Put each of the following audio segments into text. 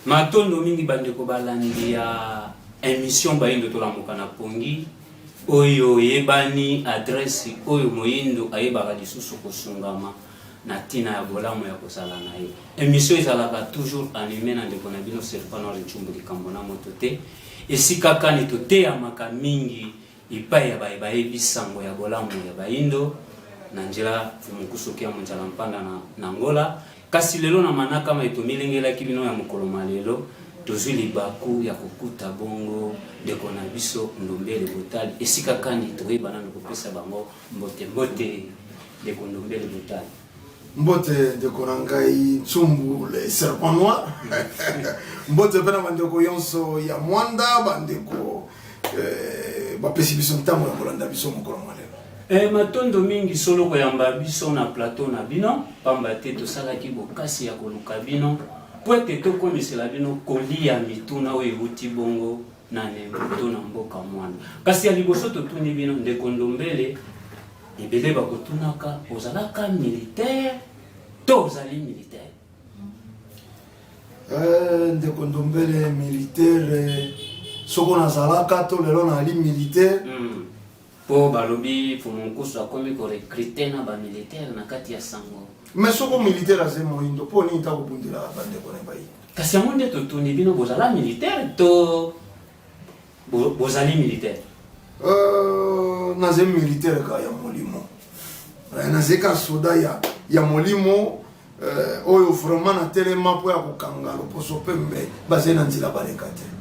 Matondo mingi bandeko balandi ya émission bayindo tolamuka na pongi oyo yebani adresse oyo moyindo ayebaka lisusu kosungama na tina ya bolamu ya kosala na ye. Émission ezalaka toujours animée na ndeko na bino Serpano Lichumbu likambo na moto te esika kani toteyamaka mingi ipai ya bayebi sango ya bolamu ya bayindo na njira fumukusukia munjala mpanda na Angola. Kasi lelo na manaka maitomilengela kibino ya mokolo malelo tozwi libaku ya kokuta bongo ndeko na biso Ndombele Botali esika kani toyebana ndokopesa bango mbote ndeko Ndombele Botali mbote ndeko na ngai Tsumbu le serpent noir mbote pena bandeko yonso ya mwanda bandeko bapesi biso ntango ya kolanda biso mokolo malelo. Matondo mingi solo koyamba biso na plateau na bino pamba te tosalaki bokasi ya koluka bino po ete tokomisela bino kolia mituna oyo euti bongo na nembo na mboka mwana. Kasi ya liboso totuni bino ndeko Ndombele ebele bakotunaka ozalaka militaire to ozali militaire. Ndeko Ndombele militaire soko nazalaka to lelo na ali militaire po balobi fumunkusu akomi ko recruter na ba militaire na kati ya sango. Mais soko militaire azemo indo po ni ta kubundira bandeko na bayi. Kasi amonde totuni bino bozala militaire to bozali militaire. Nazem militaire ka ya molimo. Nazeka soda ya molimo oyo vraiment na telema po ya kokanga loposo pembe bazena nzila balekate.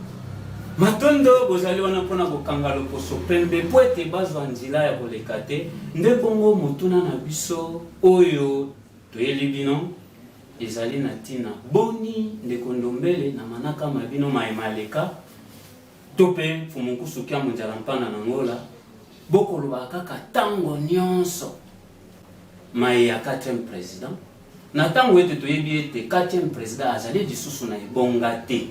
Matondo bozali wana pona kokanga loposo pembe po ete bazwa nzila ya kolekate nde bongo motuna na biso oyo toyeli bino ezali na tina boni ndeko Ndombele na manaka mabino maemaleka tope fumukusu kia munjala mpana na Angola bokoloba kaka tango nyonso mai ya 4e président na tango ete toyebi ete 4e président azali lisusu na ebonga te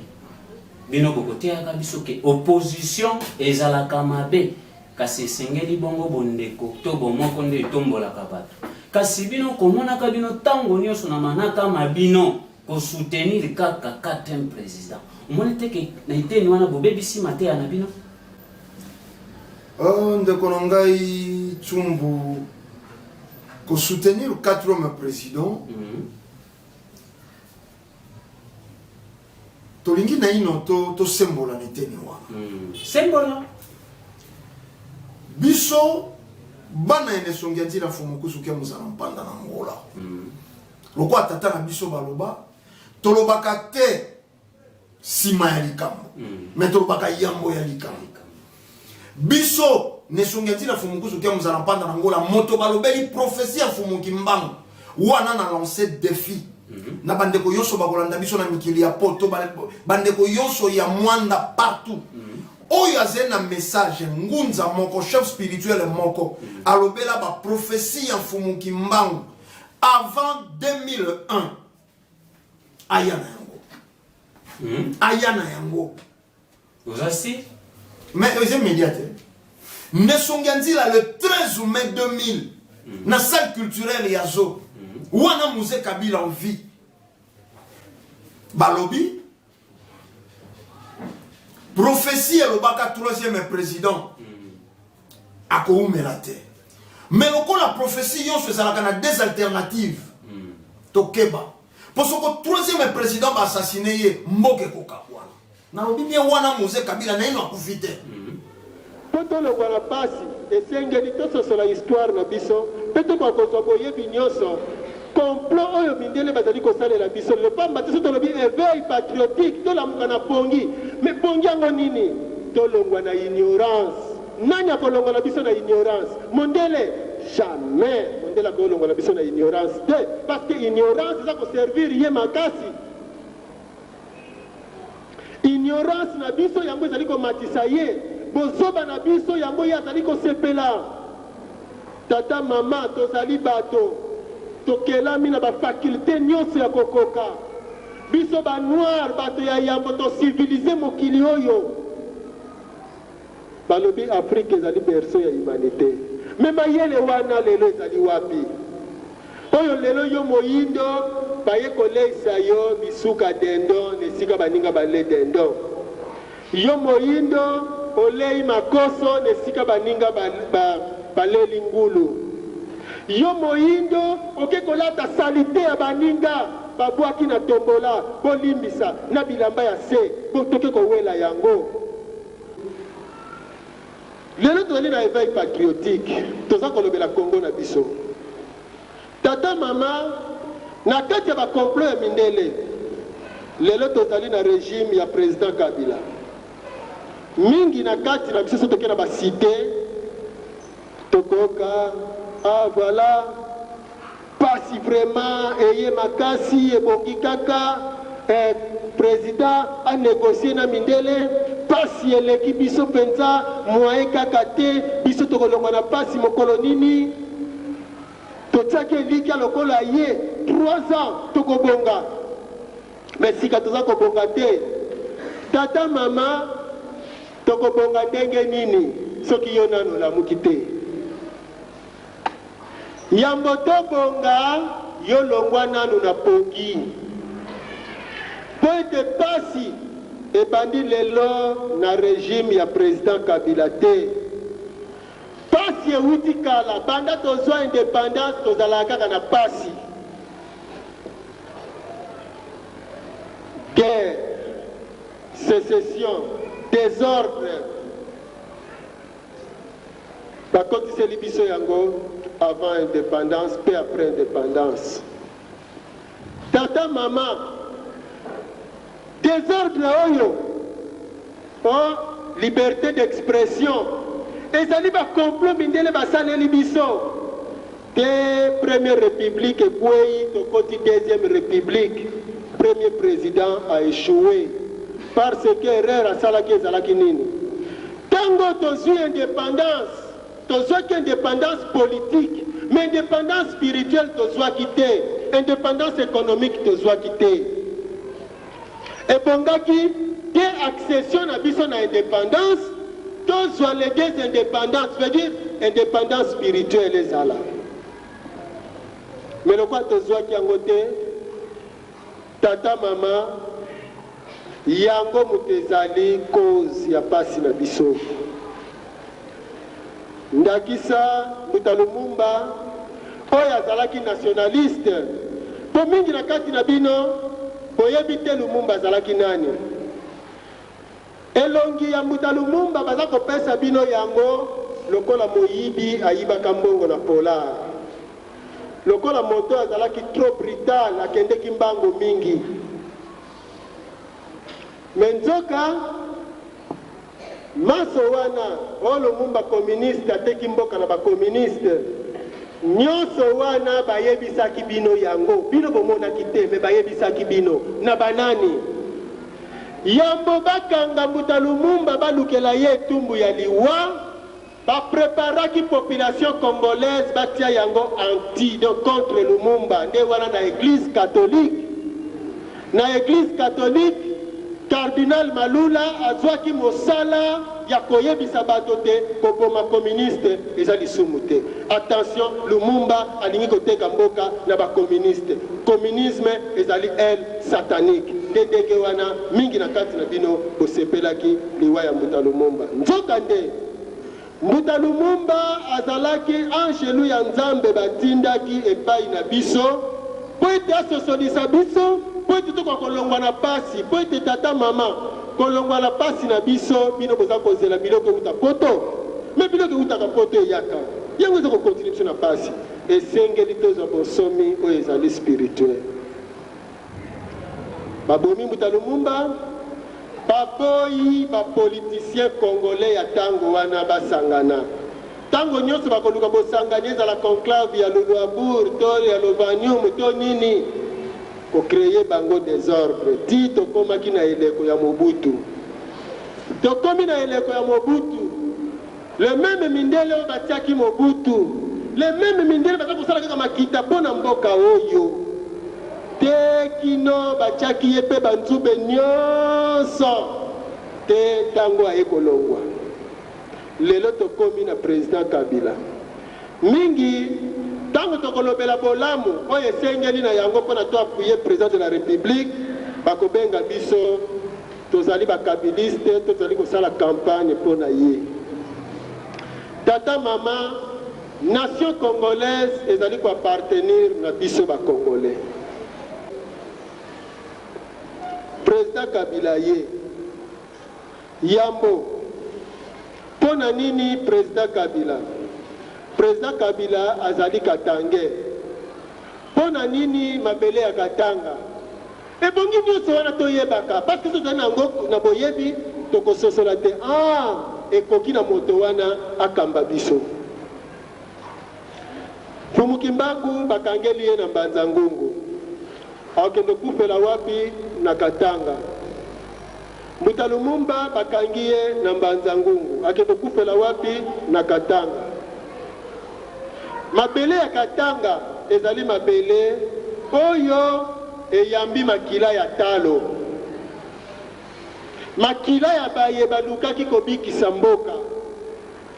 bino bokoteaka biso ke opposition ezalaka mabe kasi esengeli bongo bondeko to bomoko nde etombolaka bato kasi bino komonaka bino tango nyonso na manaka mabino kosoutenir kaka 4e président omoni teke na iteni wana bobebisi mateya na bino. Ndeko na ngai Tsumbu kosoutenir 4e président tolingi na ino to sembola neteni wana sembola biso bana ene songia nzira fumukusu kia muzala mpanda na Angola loko atata na biso baloba tolobaka te sima ya likambo me tolobaka yambo ya likambo biso ne songia nzira fumukusu kia muzala mpanda na Angola moto balobeli prophétie ya fumuki mbangu wana na lancer défi na bandeko yoso bakolanda biso na mikili ya poto bandeko yoso ya mwanda partout oyo azena message ngunza moko chef spirituel moko alobela ba prophétie ya fumuki mbangu avant 2001 ayana yango ayana yango ozasi mais c'est immédiat ne songanzila le 13 mai 2000 na salle culturelle ya zo wana Mzee Kabila en vie balobi prophétie elobaka 3e président akoumela te mais lokola prophétie yonso ezalaka na des alternatives tokeba posoko 3e président baassassiné ye mboke kokabwana nalobi bien wana Mzee Kabila na ino akufi te poto lokola pasi esengeli tososola histoire na biso mpe tokokozwa boyebi nyonso complot oyo mindele bazali kosalela biso le pamba te so tolobi éveil patriotique tolamuka na pongi mais pongi yango nini tolongwa na ignorance nani akolongwa na biso na ignorance mondele jamais mondele akolongwa na biso na ignorance te parce que ignorance eza koservir ye makasi ignorance na biso yango ezali komatisa ye bozoba na biso yango ye azali kosepela tata mama tozali bato tokelami na bafakulte nyonso ya kokoka biso banoir bato ya yambo tosivilize mokili oyo balobi Afrique ezali berceau ya humanité me mayele wana lelo ezali wapi oyo lelo yo moyindo baye koleisa yo misuka dendo nesika baninga bale dendo yo moyindo olei makoso nesika baninga baleli ngulu yo moyindo oke kolata salite ya baninga babwaki na tombola bolimbisa na bilamba ya se botoke kowela yango lelo tozali na éveil patriotique toza kolobela Congo na biso tata mama na kati ya bakomplot ya mindele lelo tozali na régime ya président Kabila mingi na kati na biso so toke na basite tokoka voilà pasi vraiment eye makasi ebongi kaka président a négocié na mindele pasi eleki biso penza moyen kaka te biso tokolongwa na pasi mokolo nini totiaki eliki lokola ye 3 ans tokobonga mais sika toza kobonga te tata mama tokobonga ndenge nini soki yo nano lamuki te yambo tobonga yo longwa nanu na pongi po ete pasi ebandi lelo na régime ya président Kabila te pasi ewuti kala banda tozwa indépendance tozalaka kaka na pasi guerre sécession désordre bakotiseli biso yango avant indépendance puis après indépendance tata mama désordre oyo liberté d'expression ezali bakomplot mindele basaleli biso te première république ekwei tokoti deuxième république premier président a échoué parce que erreur asalaki ezalaki nini ntango tozwi indépendance tozwaki indépendance politique mais indépendance spirituelle tozwaki te indépendance économique tozwaki te ebongaki te accession na biso na indépendance tozwa les deux indépendances veut dire indépendance spirituelle ezala mais lokwa tozwaki yango te tata mama yango moto ezali cause ya pasi na biso ndakisa Mbuta Lumumba oyo azalaki nationaliste po mingi na kati na bino boyebi te Lumumba azalaki nani elongi ya Mbuta Lumumba baza kopesa bino yango lokola moyibi ayibaka mbongo na polar lokola moto azalaki trop brutal akendeki mbango mingi menzoka maso wana o Lumumba communiste ateki mboka na bakommuniste nyonso wana bayebisaki bino yango bino bomonaki te me bayebisaki bino na banani yambo bakanga Mbuta Lumumba balukela ye etumbu ya liwa bapreparaki population congolaise batia yango anti donc contre Lumumba nde wana na église catholique Cardinal Malula azwaki mosala ya koyebisa bato te koboma communiste eza lisumu te attention Lumumba alingi koteka mboka na bakommuniste communisme ezali satanique ndenge wana mingi na kati na bino bosepelaki liwa ya Mbuta Lumumba nzoka nde Mbuta Lumumba azalaki angelu ya Nzambe batindaki epai na biso po ete asosolisa biso po ete toka kolongwa na pasi po ete tata mama kolongwa na pasi na biso bino boza kozela biloko euta poto me biloko eutaka poto eyaka yango eza kokontinue biso na pasi esengeli tozwa bonsomi oyo ezali spirituel babomi Mbuta Lumumba baboyi bapoliticien congolais ya ntango wana basangana ntango nyonso bakoluka bosangani ezala conclave ya Luambourg to ya Lovanium to nini kokreye bango désordre ti tokomaki na eleko ya Mobutu tokomi na eleko ya Mobutu le même mindele oyo batiaki Mobutu le même mindele baza kosala kaka makita mpo na mboka oyo te kino batiaki ye mpe banzube nyonso te ntango aye kolongwa lelo tokomi na président Kabila mingi Tango tokolobela bolamu oyo esengeli na yango mpona to appuyer président de la République bakobenga biso tozali bakabiliste tozali kosala campagne mpona ye. Tata mama nation congolaise ezali koappartenir na biso bakongolais. Président Kabila ye yambo mpona nini président Kabila? Président Kabila azali Katange. Mpona nini mabele ya Katanga? Ebongi nyonso wana toyebaka parce que tozali nango na boyebi tokososola te. Ekoki na moto wana akamba biso. Fumukimbangu bakangeli ye na Mbanza Ngungu. Akende kufela wapi? Na Katanga. Mbuta Lumumba bakangi ye na Mbanza Ngungu. Akende kufela wapi? Na Katanga. Mabele ya Katanga ezali mabele oyo eyambi makila ya talo. Makila ya baye balukaki kobikisa mboka.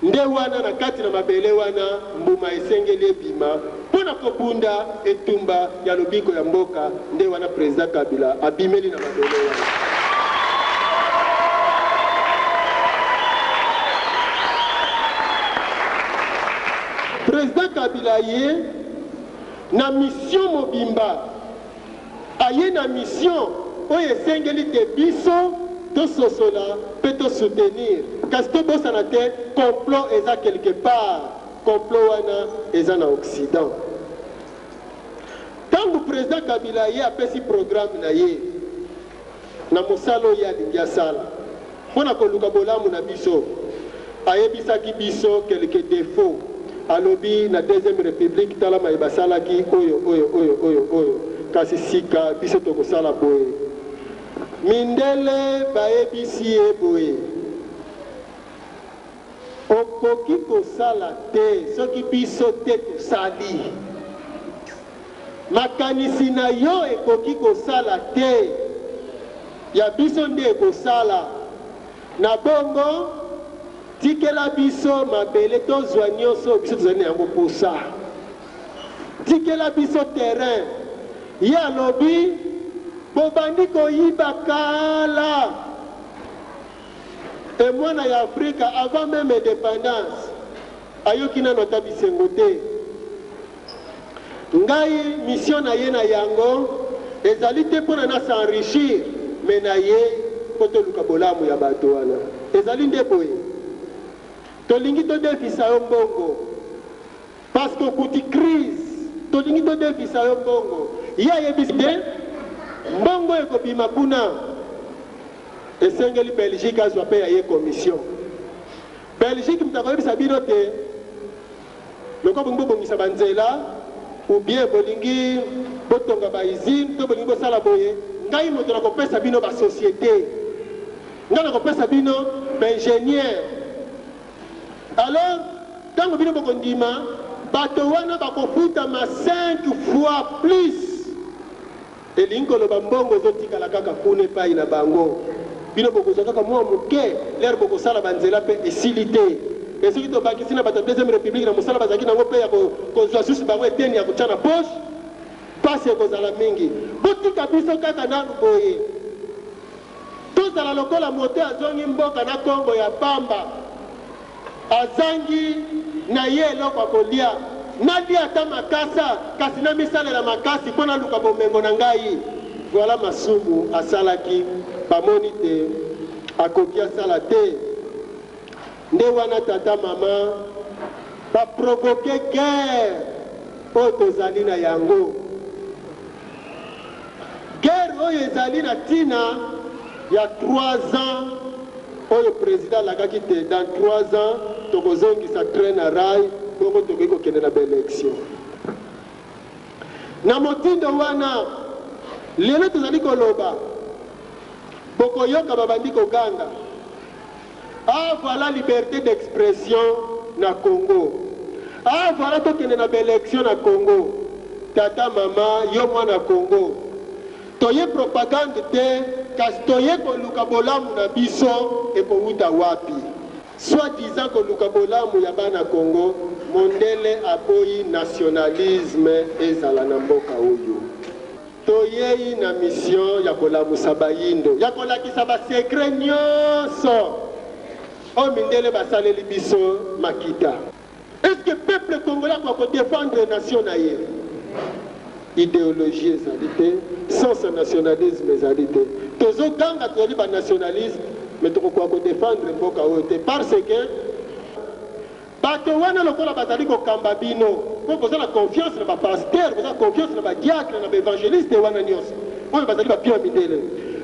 Nde wana na kati na mabele wana mbuma esengeli ebima mpona kobunda etumba ya lobiko ya mboka. Nde wana président Kabila abimeli na mabele wana. Président Kabila ye na mission mobimba aye na mission oyo esengeli te biso tososola mpe tosoutenir kasi tobosana te complot eza quelque part. Complot wana eza na Occident. Tango président Kabila ye apesi programme na ye na mosala oyo alingi asala mpona koluka bolamu na biso ayebisaki biso quelque défaut. Alobi na deuxième république tala mayeba salaki oyo kasi sika biso tokosala boye. Mindele bayebisi ye boye okoki kosala te soki biso te tosali. Makanisi na yo ekoki kosala te ya biso nde ekosala. Na bongo tikela biso mabele tozwa nyonso biso tozali na yango posa. Tikela biso terrain. Ye alobi bobandi koyiba kala emwana ya Afrika avant même indépendance ayoki nano ata bisengo te. Ngai mission na ye na yango ezali te mpona na s'enrichir me na ye mpo toluka bolamu ya bato wana. Ezali nde boye tolingi todefisa yo mbongo parce que okuti crise tolingi todefisa yo mbongo. Ye ayebisi te mbongo ekobima kuna esengeli Belgique azwa mpe ya ye commission. Belgique mutu akoyebisa bino te loko bolingi bobongisa banzela ou bien bolingi botonga bausine to bolingi bosala boye. Ngai moto nakopesa bino basociété, ngai nakopesa bino baingénieur. Alors tango bino bokondima bato wana bakofutama 5 fois plus. Elingi koloba mbongo ezotikala kaka kuna epai na bango. Bino bokozwa kaka mwa moke lere bokosala banzela mpe esili te. Esoki tobakisi na bato ya deuxième république na mosala bazalaki nango mpe ya kozwa susu bango eteni ya kotya na poche pasi ekozala mingi. Botika biso kaka nanu boye tozala lokola moto azongi mboka na Kongo ya pamba azangi na ye eloko akolia nalia ata makasa kasi na misalela makasi mpo naluka bomengo na ngai. Voilà masumu asalaki bamoni te akoki asala te. Nde wana tata mama baprovoke guerre oyo tozali na yango. Guerre oyo ezali na ntina ya 3 ans oyo président alakaki te. Dans 3 ans tokozongisa train na rail bongo tokoki kokende na baélection. Na motindo wana lelo tozali koloba bokoyoka babandi koganga voilà liberté d'expression na Congo. Voilà tokende na baélection na Congo. Tata mama yo mwana Congo toye propagande te kasi toye koluka bolamu na biso ekowuta wapi. Soit disant koluka bolamu ya bana Congo mondele aboyi nationalisme ezala na mboka oyo. Toyei na mission ya kolamusa bayindo, ya kolakisa basekre nyonso o mindele basaleli biso makita. Est-ce que le peuple congolais doit défendre la nation naïe? Idéologie égalité, sens nationalisme égalité. Tous les gangs qui ont nationalisme, mais tu dois défendre mboka oyo parce que bato wana lokola bazali ko kamba bino ko poser la confiance na ba pasteur, poser la confiance na ba diacre, na ba évangéliste wana nyonso. Oyo bazali ba pio mindele.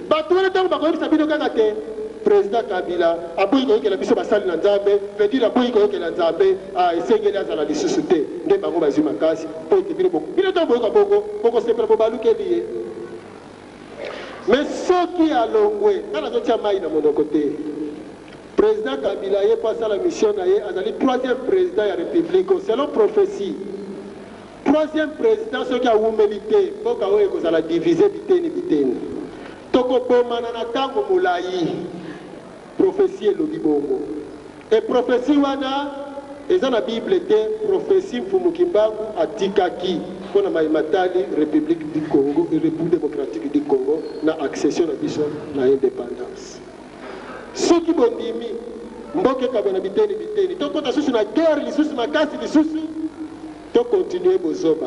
Bato wana tango bakoyebisa bino kaka te président Kabila aboyi koyokela biso basali na Nzambe, veut dire aboyi koyokela Nzambe esengeli azala lisusu te nde bango bazwi makasi po ete bino boko bino to boyoka boko sepela po balukeli ye. Mais soki alongwe nga nazotia mai na monoko te, président Kabila ye po asala mission na ye azali troisième président ya république selon prophétie. Troisième président soki awumeli te mboka oyo ekozala divise biteni biteni tokobomana na ntango molai. Prophétie et l'Olibongo. Et prophétie wana, et dans la Bible, prophétie Fumukimbangu a Tikaki, qu'on a maïmatali, République du Congo, République démocratique du Congo, na accession à Bishop, na indépendance. Ceux qui vont dire, Mboke Kabana Biteni Biteni, donc quand tu as une guerre, les sous, ma casse, les sous, tu continues Bozoba.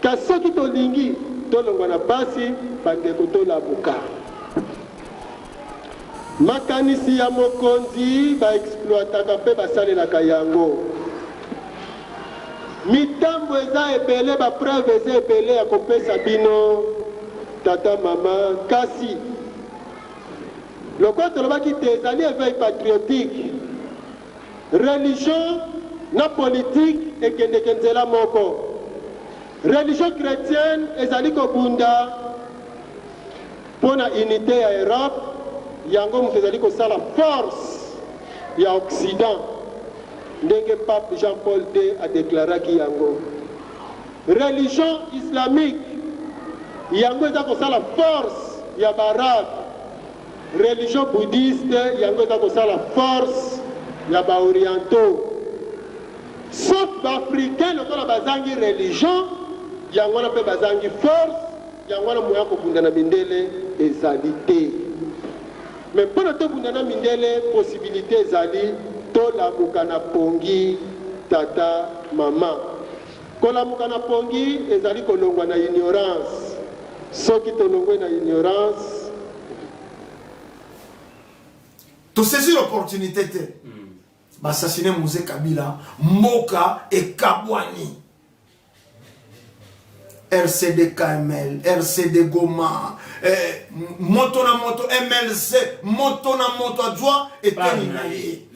Car ceux qui t'ont lingi, tu l'as passé, Bandekoto la Buka. Makanisi ya mokonzi ba exploitaka pe basalelaka yango. Mitambo eza ebele ba preuve eza ebele ya kopesa bino tata mama kasi. Lokola tolobaki te ezali éveil patriotique. Religion na politique ekendeke nzela moko. Religion chrétienne ezali kobunda pona unité ya Europe. Yango mfezali ko sala force ya Occident. Ndenge pape Jean-Paul II a déclaré ki yango. Religion islamique. Yango eza ko sala force ya Barab. Religion bouddhiste. Yango eza ko sala force ya ba orientaux. Sauf africain lokola bazangi religion, yango na pe bazangi force, yango na moya ko bunda na mindele ezalité. Mais pour notre bundana mindele possibilité zali to la mukana pongi tata mama. Ko la mukana pongi ezali kolongwa na ignorance. Soki to longwe na ignorance. To saisir l'opportunité te. Assassiner Mouzé Kabila, Moka et Kabwani. RCD KML, RCD Goma, moto na moto MLC, moto na moto adjoint et terminé.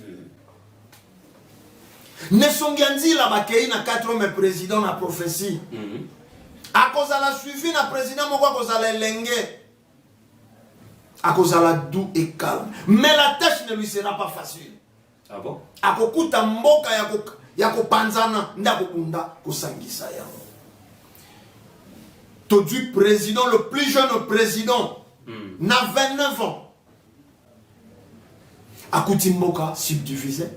Nesongianzi la bakei na 4 hommes président na prophétie. A cause la suivi na président moko a cause la lenge. A cause la doux et calme. Mais la tâche ne lui sera pas facile. Ah bon? A kokuta mboka ya ko panzana ndako bunda ko sangisa yango. Du président, le plus jeune président, n'a 29 ans. A Mboka subdivisé,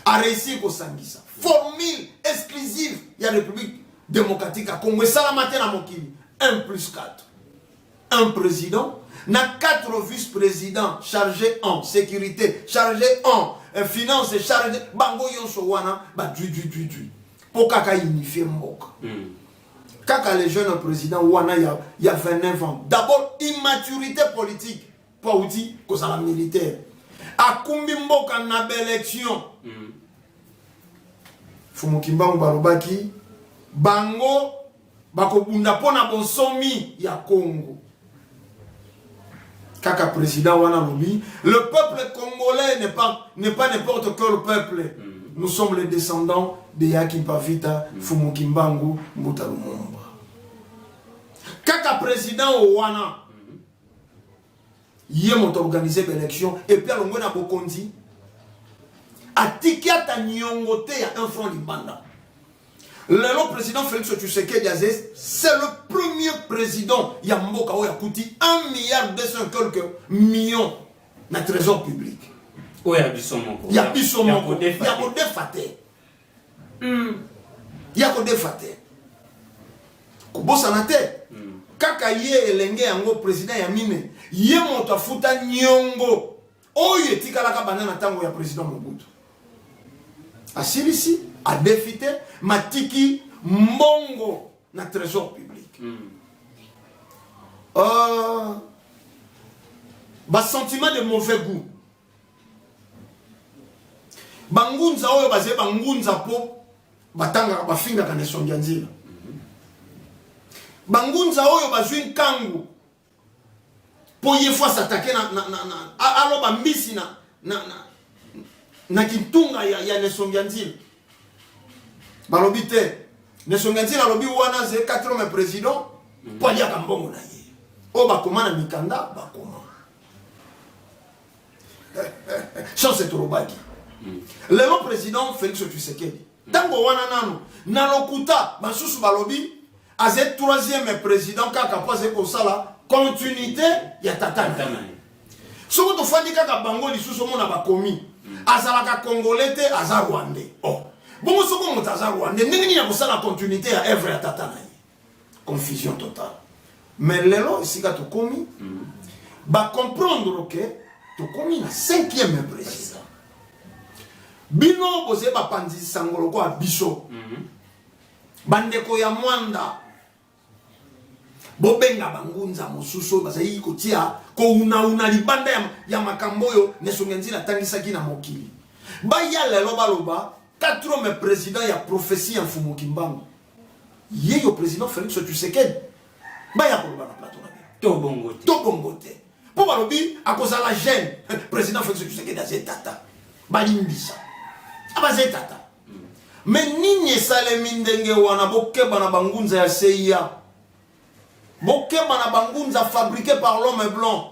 a réussi au Sangisa. Formule exclusive, il y a la République démocratique à Congo. Ça la matin à Mokili. 1 plus 4. Un président, n'a 4 vice-présidents chargés en sécurité, chargés en finance, chargés. Bango Yonso Wana, du. Pour qu'à unifier Mboka. Kaka les jeunes présidents Wana il y a 29 ans. D'abord immaturité politique pour outil que ça la militaire. A Kumbimbo quand na élection. Fumukimbangu balobaki bango bakobunda pona bonsomi ya Congo. Kaka président Wana lobi, le peuple congolais n'est pas n'importe quel peuple. Nous sommes les descendants de Yakim Pavita, Fumukimbangu, Mbuta Lumumba. Kaka président Ouana, il a organisé l'élection, et puis on a Bokondi, a Tikiata Nyongote à un front Libanda. Le président Félix Tshisekedi c'est le premier président Yamboka où il a coûté 1 milliard 200 quelques millions dans le trésor public. Oui, il y a Bissomoko. Il y a Bissomoko. Il y a Odefate. ya kodefa te kobosana te kaka ye elenge yango président ya mine ye moto afuta nyongo oyo etikalaka banda na ntango ya président Mobutu asilisi adefite matiki mbongo na trésor public sentiment de mauvais goût bangunza oyo baze bangunza po batanga bafingaka na songia nzila bangunza oyo bazwi nkangu po ye fois s'attaquer na aloba mbisi na kitunga ya nesongia nzila balobi te nesongia nzila alobi wana ze 4 hommes président po aliaka mbongo na ye oyo bakoma na mikanda bakoma chance tolobaki lelo président Félix Tshisekedi tango wana nano na lokuta basusu balobi aze 3e président kaka pose kosala continuité ya tatana soko tofandi kaka bango lisusu mona bakomi azalaka congolais te aza rwandais bongo soko moto aza rwandais ndenge nini ya kosala continuité ya œuvre ya tatana confusion totale mais lelo esika tokomi comprendre que tokomi na 5e président bino boze bapanzi sangolo kwa biso bandeko ya mwanda bobenga bangunza mosusu bazali kotia ko una libanda ya makambo yo nesonga nzila tangisaki na mokili baya lelo baloba 4 hommes président ya prophétie en Fumuki Mbangu yeyo président Félix Tshisekedi baya koloba na plateau na to bongote po balobi akozala jeune président Félix Tshisekedi azetata balimbisa abazetata mais nini esalemi ndenge wana bokeba na bangunza ya CIA bokeba na bangunza fabriqué par l'homme blanc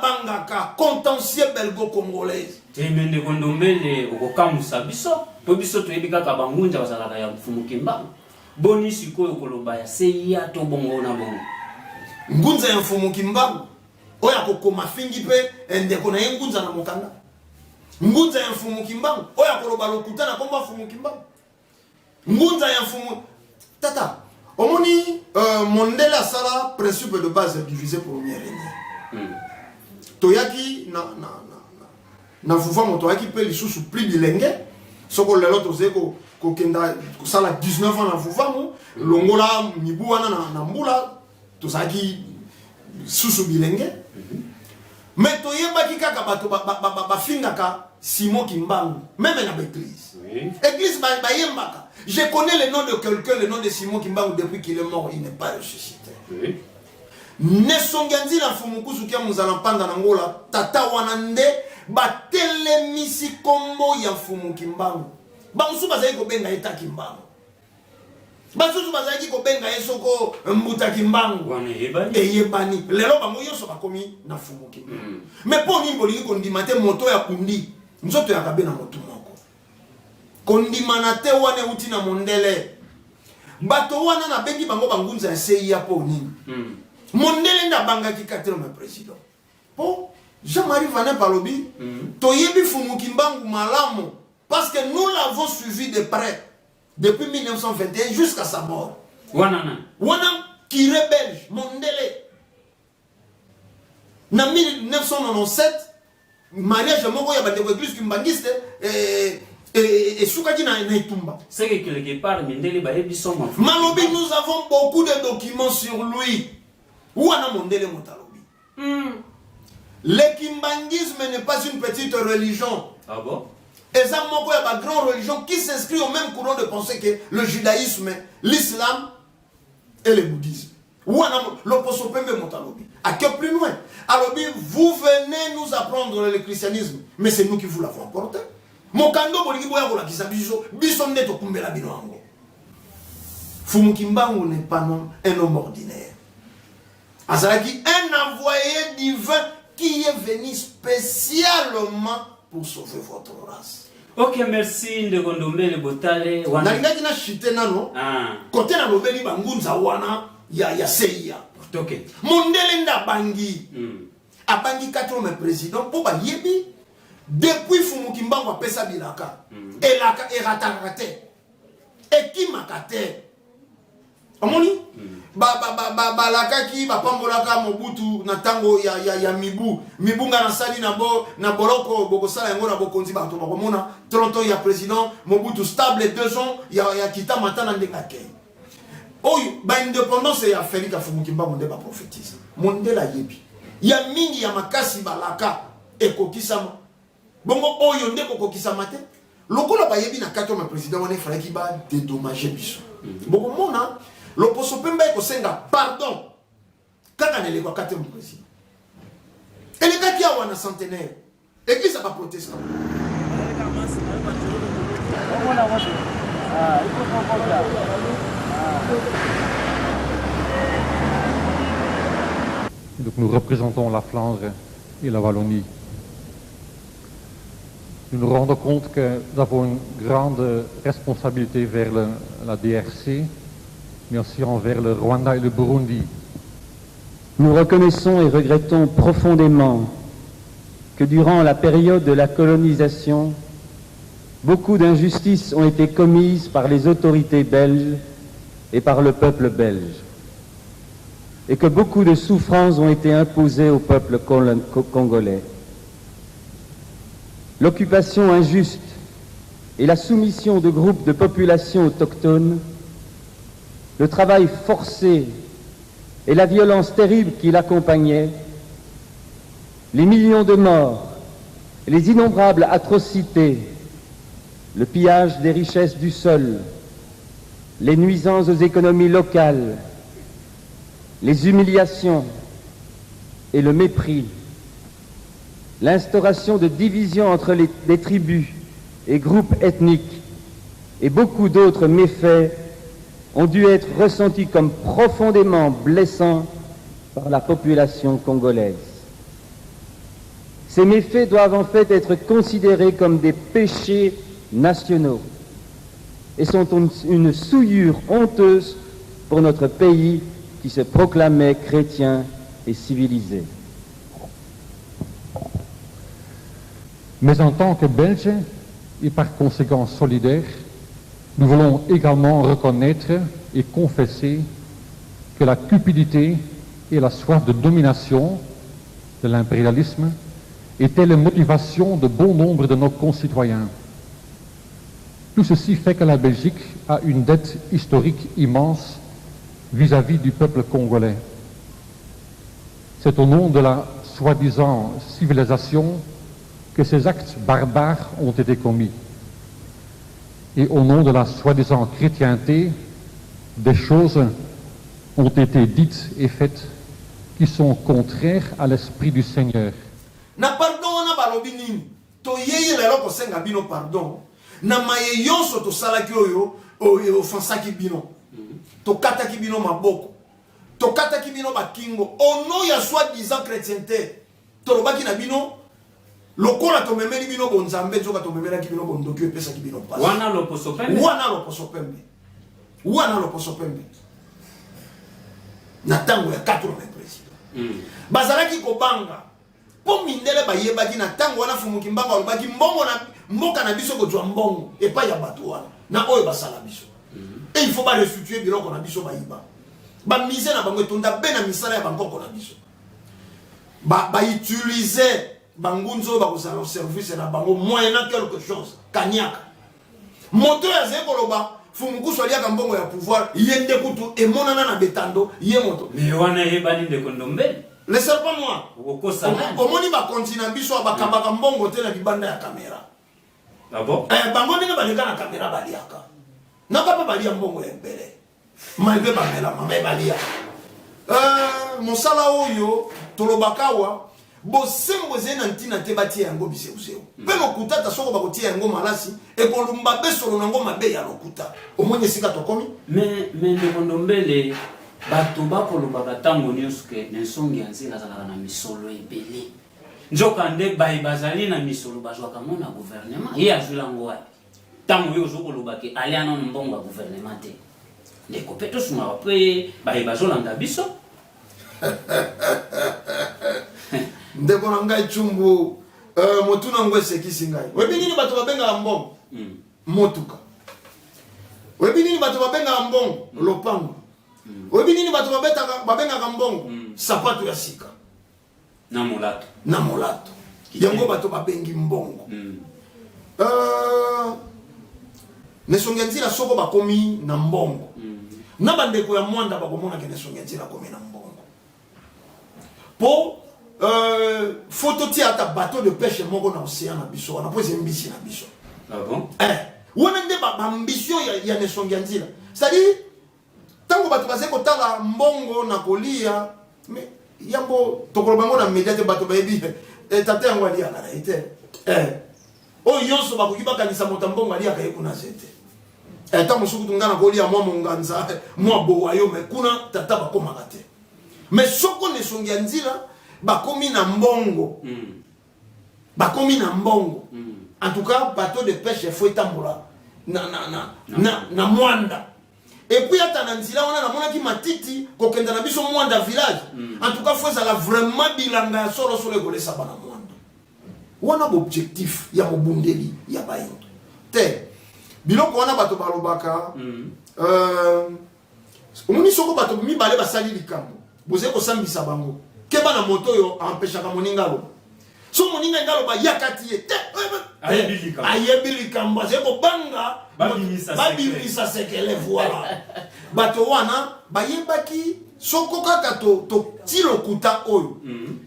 bangaka contentieux belgo-congolaise temende kondombele okokamusa biso po biso toyebi kaka bangunza bazalaka ya Fumuki Mbangu boni sikoyo koloba ya CIA to bongo na bongo ngunza ya Fumuki Mbangu oya kokoma fingi pe ndeko na ye ngunza na mokanda ngunza ya Fumuki Mbangu oya koloba lokuta na komba Fumuki Mbangu ngunza ya Fumuki tata omoni mondela sala principe de base divisé pour mieux régner toyaki na vuva moto yaki pe lisusu plus bilenge soko lelo tozeko kokenda sala 19 ans na vuva mo longola mibu wana na mbula tozaki susu bilenge mais toyebaki kaka bato bafingaka Simon Kimbangu même na l'église église bayembaka. Je connais le nom de quelqu'un, le nom de Simon Kimbangu, depuis qu'il est mort, il n'est pas ressuscité. Nesonganzi na Fumukusu kia muzalampanda na ngola, tata wanande, batele misi kombo ya Fumuki Mbangu. Bansu bazali ko benga eta Kimbangu. Bansu bazali ko benga esoko mbuta Kimbangu. Yebani. Lelo bango yoso bakomi na Fumuki Mbangu. Mais pour ni bolingi kondimate moto ya kundi, nzoto ya kabe na moto moko. Kondimanate wane uti na mondele bato wana na bengi bango bangunza ya CIA po nini mondele nda banga ki 4e président po Jean-Marie Vanin Palobi toyebi Fumuki Mbangu malamu parce que nous l'avons suivi de près depuis 1921 jusqu'à sa mort wana qui belge mondele na 1997 mariage moko ya bandeko église kimbangiste et soukaki na itumba. C'est que quelque part Mindele bayebi soma. Malobi, nous avons beaucoup de documents sur lui. Où ana Mondele Motalobi. Le kimbangisme n'est pas une petite religion. Ah bon? Et ça moko ya ba grande religion qui s'inscrit au même courant de pensée que le judaïsme, l'islam et le bouddhisme. Où ana l'oposopembe Motalobi. À que plus loin. Alors vous venez nous apprendre le christianisme, mais c'est nous qui vous l'avons apporté. Mokando bolingi boya kola kisa biso ndeto kumbela bino ango. Fumuki Mbangu n'est pas un homme ordinaire. Azalaki un envoyé divin qui est venu spécialement pour sauver votre race. Ok, merci de Gondombele Botale. Nalingaki na chite nano. Côté na lobeli bangunza wana ya CIA. Ok. Mondele nda bangi. Abangi 4 hommes président pour ba yebi depuis Fumukimbango apesa bilaka elaka erataka te ekimaka te omoni balakaki bapambolaka Mobutu na tango ya mibunga na sali na boloko bokosala yango na bokonzi bato bakomona 30 ans ya président Mobutu stable 2 ans ya kita matana ndenga ke oyo ba indépendance ya Félix Fumukimbango nde ba prophétise mondela yebi ya mingi ya makasi balaka ekokisama bongo oyo nde kokokisama te lokola ba yebi na kato ma président wana fallait ba dédommager biso bokomona loposo pembe kosenga pardon kaka nele kwa kate mon président ele kaki awa na centenaire église ba protestant Donc nous représentons la Flandre et la Wallonie. Nous nous rendons compte que nous avons une grande responsabilité vers la DRC, mais aussi envers le Rwanda et le Burundi. Nous reconnaissons et regrettons profondément que durant la période de la colonisation, beaucoup d'injustices ont été commises par les autorités belges et par le peuple belge, et que beaucoup de souffrances ont été imposées au peuple congolais. L'occupation injuste et la soumission de groupes de populations autochtones, le travail forcé et la violence terrible qui l'accompagnait, les millions de morts, les innombrables atrocités, le pillage des richesses du sol, les nuisances aux économies locales, les humiliations et le mépris, l'instauration de divisions entre les tribus et groupes ethniques et beaucoup d'autres méfaits ont dû être ressentis comme profondément blessants par la population congolaise. Ces méfaits doivent en fait être considérés comme des péchés nationaux et sont une souillure honteuse pour notre pays qui se proclamait chrétien et civilisé. Mais en tant que Belges, et par conséquent solidaires, nous voulons également reconnaître et confesser que la cupidité et la soif de domination de l'impérialisme étaient les motivations de bon nombre de nos concitoyens. Tout ceci fait que la Belgique a une dette historique immense vis-à-vis du peuple congolais. C'est au nom de la soi-disant civilisation que ces actes barbares ont été commis. Et au nom de la soi-disant chrétienté, des choses ont été dites et faites qui sont contraires à l'esprit du Seigneur. Na pardon na balobi nini to yeye lelo ko senga bino pardon na maye yonso to salaki oyo offensaki bino to kataki bino maboko to kataki bino bakingo ono ya soi-disant chrétienté to lobaki na bino lokola to memeli bino bonzambe zoka to memela ki bino bondoki epesa ki bino passe wana loposo pembe na tango ya 4 président bazalaki kobanga po mindele bayebaki na tango wana Fumukimbango alobaki mbongo na mboka na biso kozwa mbongo epa ya bato wana na oyo basala biso et il faut ba restituer biloko na biso bayiba ba mise na bango etonda be na misala ya bankoko na biso ba utiliser bangunzo ba kozala service na bango moyennant quelque chose kanyaka moto ya zekoloba Fumukusu aliaka mbongo ya pouvoir yende kutu emonana na betando ye moto mais wana yebani de kondombele le serpent noir omoni ba continent biso bakambaka mbongo te na libanda ya caméra ah bon bango ndenge baleka na caméra baliaka naka pa balia mbongo ya mbele malgré bamela mama balia mosala oyo tolobakawa bosembo zena ntina te batia yango biseuseu pe lokuta ta soko bakotia yango malasi ekolumba besolo nango mabe ya lokuta omoni sika tokomi mais de kondombele bato bakolobaka ntango nyonso ke nsongi ya nzela azalaka na misolo ebele nzoka nde bayi bazali na misolo bazwaka ngo na gouvernement ye azwila ngo wapi ntango oyo ozokoloba ke alia nano mbongo ya gouvernement te ndeko mpe tosungaka mpe bayi bazolanda biso ndeko na ngai chumbu motuna ngwe sekisi ngai. Webi nini bato babenga mbongo? Motuka. Webi nini bato babenga mbongo? Lopango. Webi nini bato babenga mbongo? Sapato ya sika. Na molato. Na molato. Yango bato babengi mbongo. Nesongenzira soko bakomi na mbongo. Na bandeko ya mwanda bakomona ke nesongenzira komi na mbongo. Po photo ti ata bateau de pêche moko na océan na biso, wana po mbisi na biso. Ah bon? Wana nde ba ambition ya nesongenzira. C'est-à-dire tango bato bazé kotala mbongo na kolia, mais yambo tokolobango na média te bato bayebi tate yango alia na ite. O yonso bakoki bakanisa moto mbongo alia kaye kuna zete. Tango suku tungana kolia mwa monganza, mwa bowayo me kuna tata bakomaka te. Mais soko nesongenzira bakomi na mbongo. Bakomi na mbongo. En tout cas, bateau de pêche faut tambola na mwanda. Et puis atananzila on a mona ki matiti ko kenda na biso mwanda village. En tout cas, faut ça la vraiment bilanga solo solo ko lesa bana mwanda. Wana objectif ya mobundeli ya bayindo. Te biloko wana bato balobaka omoni soko bato mibale basali likambo. Boze ko sambisa bango. Keba na moto yo empêcha ka moninga lo. So moninga ngalo ba yakati ye. Ayebi likambo zeko banga babimisa sekele voilà. Bato wana bayebaki soko kaka to tilo kuta oyo.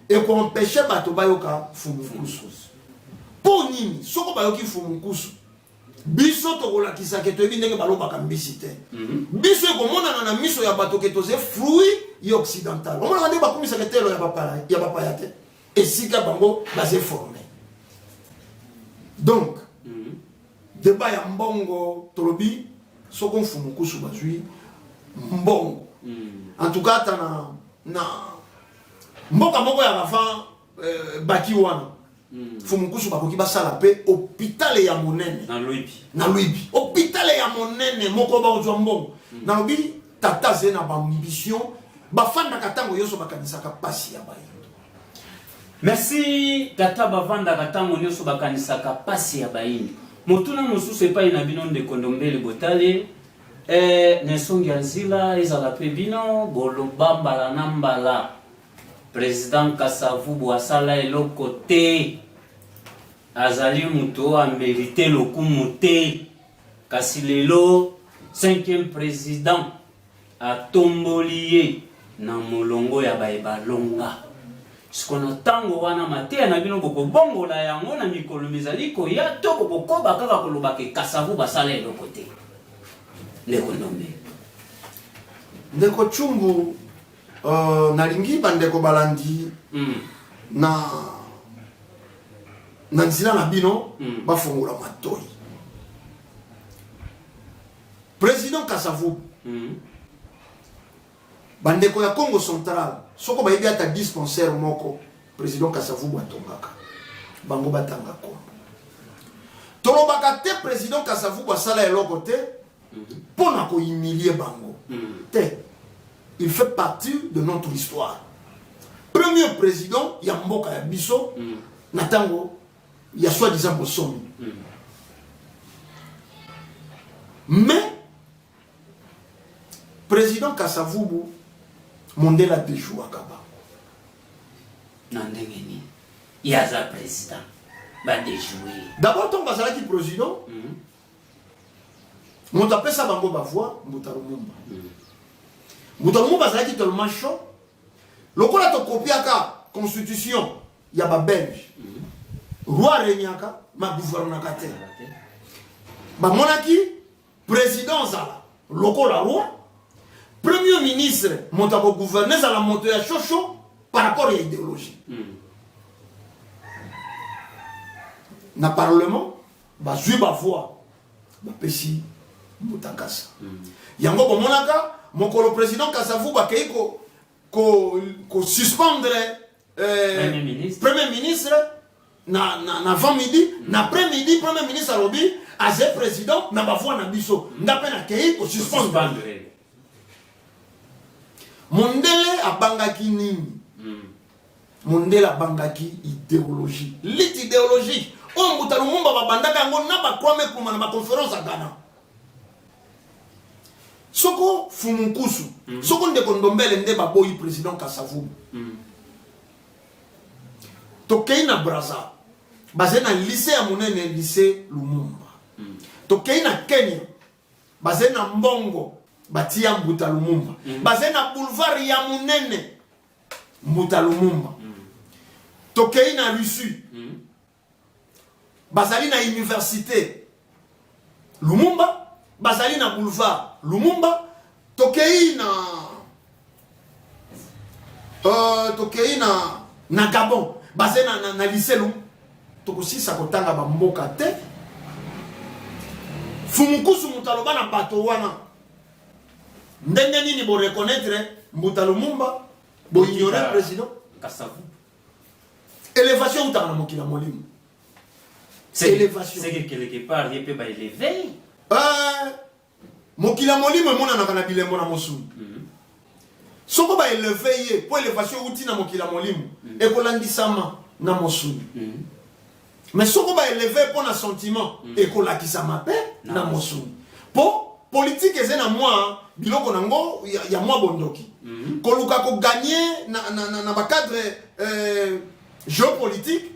Et ko empêcher bato bayoka fumukusu. Po nini soko bayoki fumukusu. Biso to kola kisake to ndenge balobaka mbisi te. Biso ko mona na miso ya bato ke toze fruit y occidental. On a dit ba komisa ke telo ya bapaya te. Et sika bango basé formé. Donc débat ya mbongo tolobi soko fumukusu bazui mbongo. En tout cas na mboka moko ya bafa baki wana. Fumukusu bakoki basala pe hôpital ya monene na Luibi hôpital ya monene moko ba ozwa mbongo na lobi tata zena ba ambition bafanda katango yoso bakanisaka pasi ya bayindo. Merci tata bavanda katango yoso bakanisaka pasi ya bayindo. Motuna mosusu epai na bino nde kondombele botale nesongi azila ezala pe bino bolobamba la nambala. Président Kasavubu asala eloko te azali muto a mérité lokumu te kasi lelo 5e président a tombolié na molongo ya baebalonga sikona tango wana mateya na bino koko bongola yango na mikolo mizali ko ya to koko koba kaka koloba ke Kasavubu asala eloko te ndeko ndombe ndeko chumbu nalingi bandeko balandi na nzila na bino bafongola matoi. Président Kasavubu bandeko ya Congo Central soko bayebi ata dispensaire moko président Kasavubu atongaka bango batanga kombo tolobaka te président Kasavubu asala eloko te pona ko humilier bango te. Il fait partie de notre histoire. Premier président, il y a Mboka ya biso, natango, il y a soi-disant Bosomi. Mais, président Kasavubu, Mondela déjoue à Kaba. Nandengeni, il y a un président, va déjouer. D'abord, ton basala qui président, mon appelle ça bango bavoie, Moutarumumba. Moutarumou bazalaki tellement chaud. Lokola to kopiaka constitution ya ba belge. Roi renyaka ma gouvernaka te. Ba monaki président zala lokola roi. Premier ministre montako gouverner zala moto ya chocho par rapport à idéologie. Na parlement ba zui ba voix ba pesi mutakasa. Yango ba monaka mon président Kasavubu akei ko suspendre premier ministre na avant midi na après midi premier ministre alobi aze président na bavoi na biso ndape na kei ko suspendre mondele abangaki nini mondele abangaki idéologie. L'idée idéologique. On Mouta Lumumba babandaka yango na ba kwame kuma na ba conférence à Ghana. Soko Fumukusu. Soko ndeko Ndombele nde ba boyi président Kasavubu. Tokei na Brazza. Basé na lycée ya monene lycée Lumumba. Tokei na Kenya. Basé na Mbongo. Batia Mbuta Lumumba. Basé na boulevard ya monene Mbuta Lumumba. Tokei na Russie. Bazali na université Lumumba. Bazali na boulevard Lumumba. Tokei na Gabon. Basé na lycée Lumumba. Tokosi sakotanga ba mboka te. Fumukusu mutaloba na bato wana. Ndenge nini bo reconnaître Mbuta Lumumba, bo ignorer président Kasavubu. Élévation utana mokila molimo. C'est élévation. C'est que quelque part il peut pas élever. Mokila molimo mona na kana bilembo na mosu. Soko ba élever ye pour élévation utina mokila molimo e ko landisama na mosu. Mais soko ba élever pour na sentiment e ko lakisama pe na mosu. Po politique ezena moi biloko nango ya moi bondoki. Ko luka ko gagner na ba cadre géopolitique.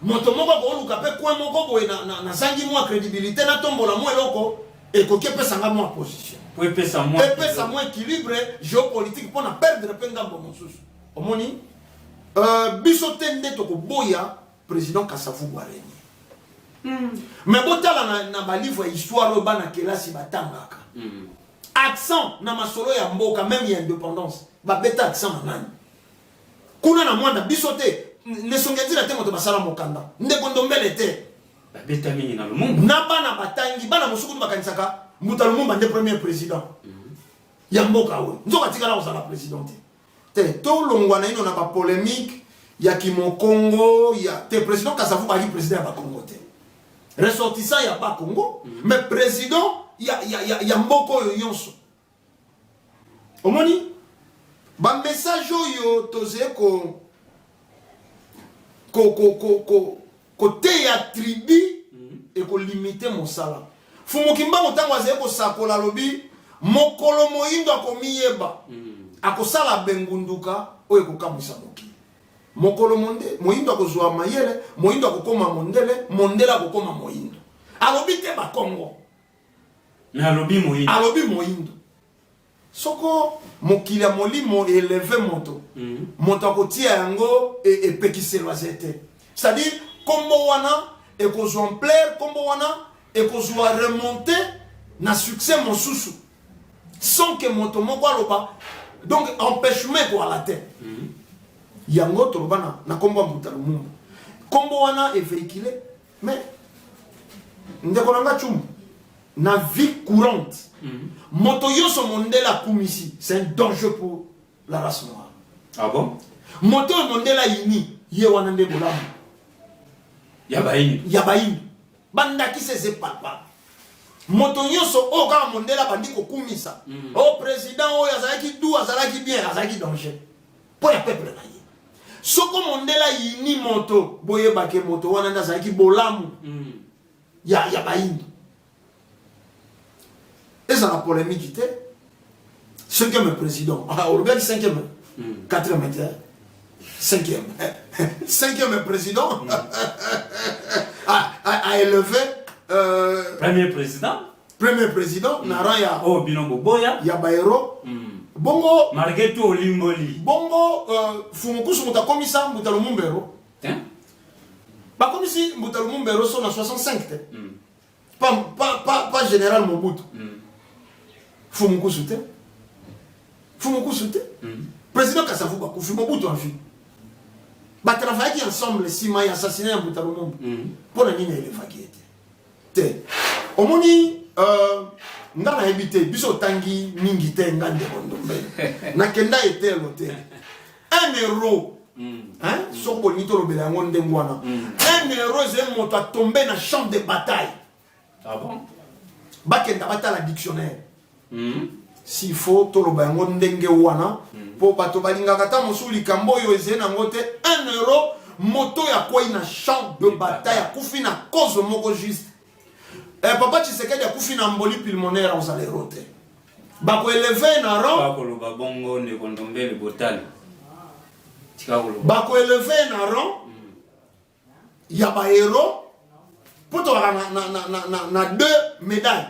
Moto moko ko luka pe ko moko boye na sangi moi crédibilité na tombo na moi eloko et ko kepe sanga moi position. Pour pesa moi équilibre géopolitique pour na perdre pe ngambo mosusu. Omoni biso tende to ko boya président Kasavubu areni. Mais botala na ba livre histoire bana kelasi batangaka. Accent na masolo ya mboka même ya indépendance ba beta accent na nani. Kuna na mwanda biso te ne songezi na te moto basala mokanda. Ndeko Ndombele te. Ba beta mingi na Lumumba. Na bana batangi bana musuku bakanisaka Mbuta Lumumba nde premier président. Ya mboka we. Nzoka tikala ozala président te. To longwa na ino na ba polémique ya Kimokongo ya te président Kasavubu ali président ya ba Congo te. Ressortissant ya ba Congo mais président ya mboko yo yonso. Omoni ba message yo toze ko te ya tribu et ko limiter mosala. Fumukimba motango aze ko sakola lobi mokolo moindo akomiyeba akosala bengunduka oyo kokamwisa mokili. Mokolo monde moindo akozwa mayele moindo akokoma mondele akokoma moindo. Alobi te ba Congo. Na alobi moindo. Soko mokili molimo élevé moto. Moto akotia yango et pekiselo azete. C'est-à-dire kombo wana e kozwa ampleur kombo wana et qu'on soit remonté na succès mosusu sans que moto moko aloba donc empêchement quoi la tête yango toloba na kombo Mbuta Lumumba kombo wana est véhiculé mais ndeko nanga chum na vie courante moto yoso mondela kumisi c'est un danger pour la race noire. Ah bon? Moto mondela yini ye wana nde bolamu ya baini bandaki seze papa moto nyoso o ka mondela bandi ko kumisa o président o yazaki du azalaki bien azalaki danger pour le peuple na ye soko mondela yini moto boye bake moto wana ndazalaki bolamu ya baini et ça la polémique était 5e président on regarde 5e 4e 5e président a élevé premier président nara ya Binombo Boya ya baero bongo Marguerite Olimboli bongo Fumukusu muta komisa Mbuta Lumumba ba komisi Mbuta Lumumba so na 65 te pas général Mobutu Fumukusu te président Kasavubu ku Mobutu en fi ba travailler ensemble si ma assassiné Mbuta Lumumba pour nini elevaki te omoni ngana ebité biso tangi mingi te ngande Ndombele na kenda etelo te 1 euro hein soko nito lobela ngonde ngwana 1 euro c'est moto a tombé na champ de bataille. Ah bon? Bakenda batala dictionnaire s'il faut toloba ngonde ngwana po bato balingaka ta mosuli kambo yo ezena ngote 1 euro moto ya quoi na champ de bataille ya kufi na cause moko juste. Papa Tshisekedi ya kufi na mboli pulmonaire aux allers-retours. Bako élevé na rang. Bako bongo ne kondombe le botali. Bako élevé na rang. Ya ba héros. Poto na 2 médailles.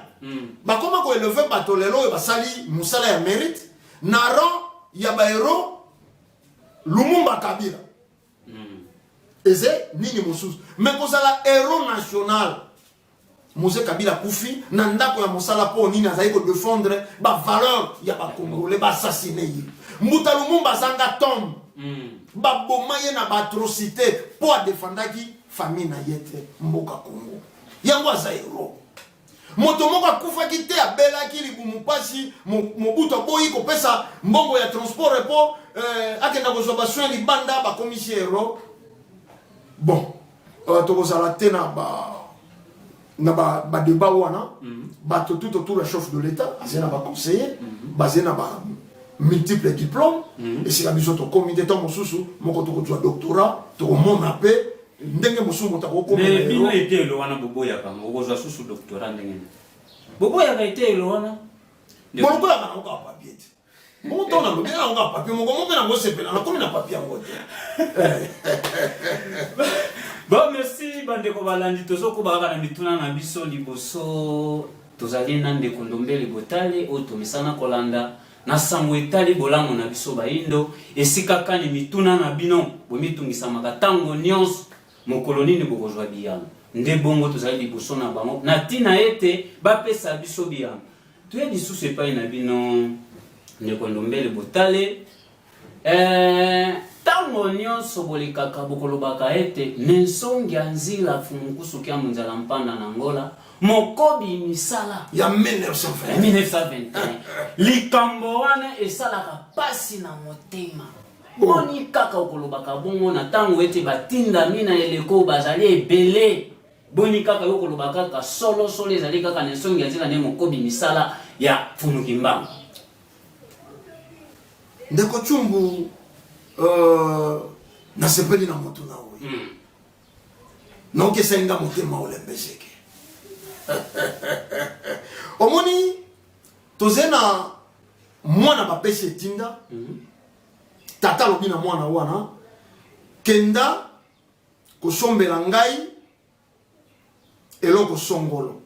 Bako bako élevé bato lelo ba sali musala ya mérite. Na rang ya ba héros. Lumumba Kabila. Eze nini mususu. Mais kozala héros national. Mose Kabila Koufi, nandako ya mosala po nini azali ko défendre ba valeur ya ba Congolais ba assassiner. Mbuta Lumumba zanga tombe. Ba bomaye na ba atrocité po a défendaki famille na yete mboka Congo. Yango azairo. Moto moko akufa ki te abela ki libumu pasi mobuto boyi ko pesa mbongo ya transport po akenda ko zoba soin libanda ba commissaire. Bon, tokozala te na ba débat wana bato tout autour du chef de l'état azena ba conseiller bazena ba multiples diplômes et c'est la biso to comité to mosusu moko to ko doctorat to mona pe ndenge mosusu motako ko mais bino été le wana boboya ka ngo zo susu doctorat ndenge boboya ka été le wana boboya ka ngo papier mon ton na lo bien ngo papier mo mo na ngo sepela na komi na papier ngo. Bon, merci, Bandeko Balandi. Tozoko Baba Mituna na biso liboso. Tozali nande kondombe libotale. Oto misana kolanda. Na samwetali bolango na biso baindo. Esika kani mituna na bino. Bomitungisa makatango nyons. Mokoloni ni bokozwa biyano. Nde bongo tozali liboso na bango. Na tina ete bapesa biso biyano. Tuye lisusu epai na bino. Ne kondombe libotale. Tango nyonso bolikaka bokolobaka ete nensongi anzila fumukusu kya munzala mpanda na Angola mokobi misala ya 1920 1921 likambo wana esalaka pasi na motema boni kaka okolobaka bongo na tango ete batinda mina eleko bazali ebele boni kaka okolobaka ka solo ezali kaka nensongi anzila ne mokobi misala ya funukimbangu ndeko chumbu na sepeli na moto na oyo na okesenga motema olembeseke omoni tozena mwana bapesi etinda tata lobi na mwana wana kenda kosombela ngai eloko songolo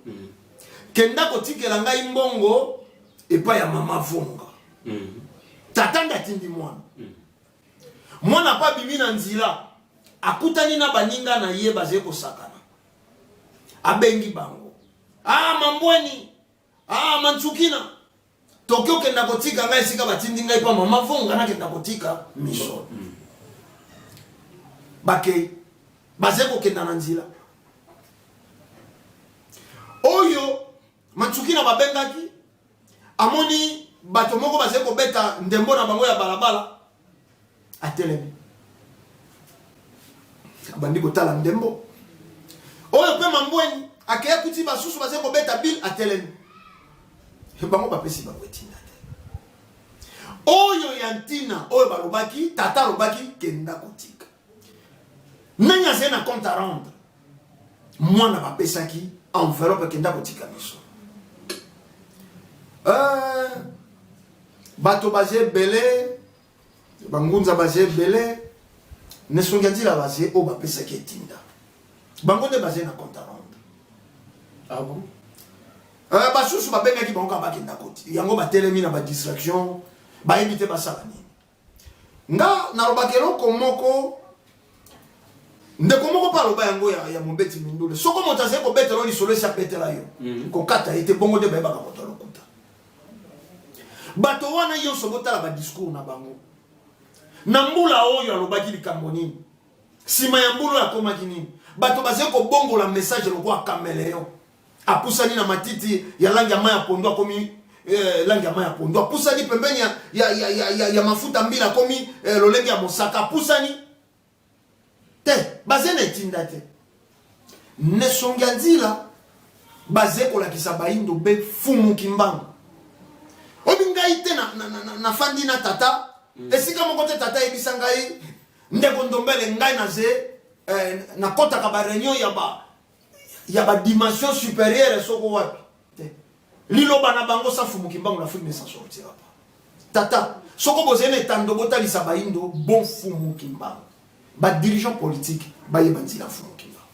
kenda kotikela ngai mbongo epai ya mama vonga tata ndatindi mwana mwana pa bimi na nzila akutani na baninga na ye baze kosakana abengi bango mambweni mantsukina tokyo kenda kotika ngai sika batindi ngai pa mama vonga na kenda kotika miso bake baze kokenda na nzila oyo mantsukina babengaki amoni bato moko baze kobeta ndembo na bango ya balabala atelemi abandi kotala ndembo oyo pe mambweni akeya kuti basusu baze kobeta bil atelemi bango bapesi bango etinda te oyo ya ntina oyo balobaki tata alobaki kenda kotika nani aze na compte à rendre mwana bapesaki enveloppe kenda kotika miso bato baze bele bangunza baze bele nesongi nzila baze o bapesaki etinda bango nde baze na compte à rendre. Ah bon? Basusu babengaki bango ka bakenda koti yango batelemi na ba distraction bayebi te basala nini nga nalobaki eloko moko ndeko moko pa aloba yango ya mobeti mindule soko moto aze kobetela lisolo esi apetela yo kokata ete bongo nde bayebaka moto alokuta bato wana nyonso botala badiscours na bango na mbula oyo alobaki likambo nini nsima ya mbula akomaki nini bato baze kobongola message lokwa kameleon apusani na matiti ya langi ya mai ya pondo akomi langi ya mai ya pondo apusani pembeni ya mafuta mbila akomi lolenge ya mosaka apusani te baze na etinda te nesongi ya nzila baze kolakisa baindo be fumuki mbangu obi ngai te na fandi na tata esika moko te tata ebisa ngai ndeko Ndombele ngai naze na kota ka ba réunion ya ba dimension supérieure soko wapi te liloba na bango sa fumu kimbango l'Afrique ne s'en sortira pas tata soko bozene tando botalisa ba indo bon fumu kimbango ba dirigeant politique ba yebanzi la fumu kimbango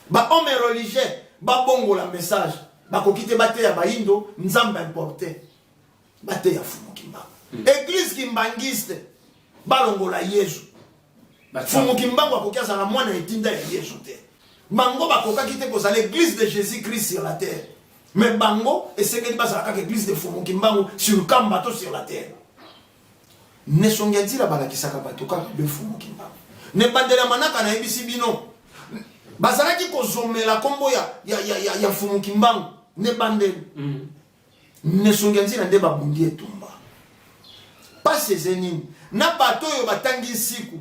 ba homme religieux ba bongo la message ba kokite bate ya ba indo nzamba importé bate ya fumu kimbango église kimbangiste balongola Yesu fumu kimbango akokiasa na mwana etinda ya Yesu te bango bakokaki te kozala l'église de Jésus-Christ sur la terre mais bango esengeli bazala kaka église de fumu kimbango sur kambato sur la terre ne songenzi la balakisaka bato kaka be fumu kimbango ne bandela manaka na ebisi bino bazalaki kozomela kombo ya fumu kimbango ne bandeli ne songenzi na nde babundi etumba pasi zenini na bato oyo batangi siku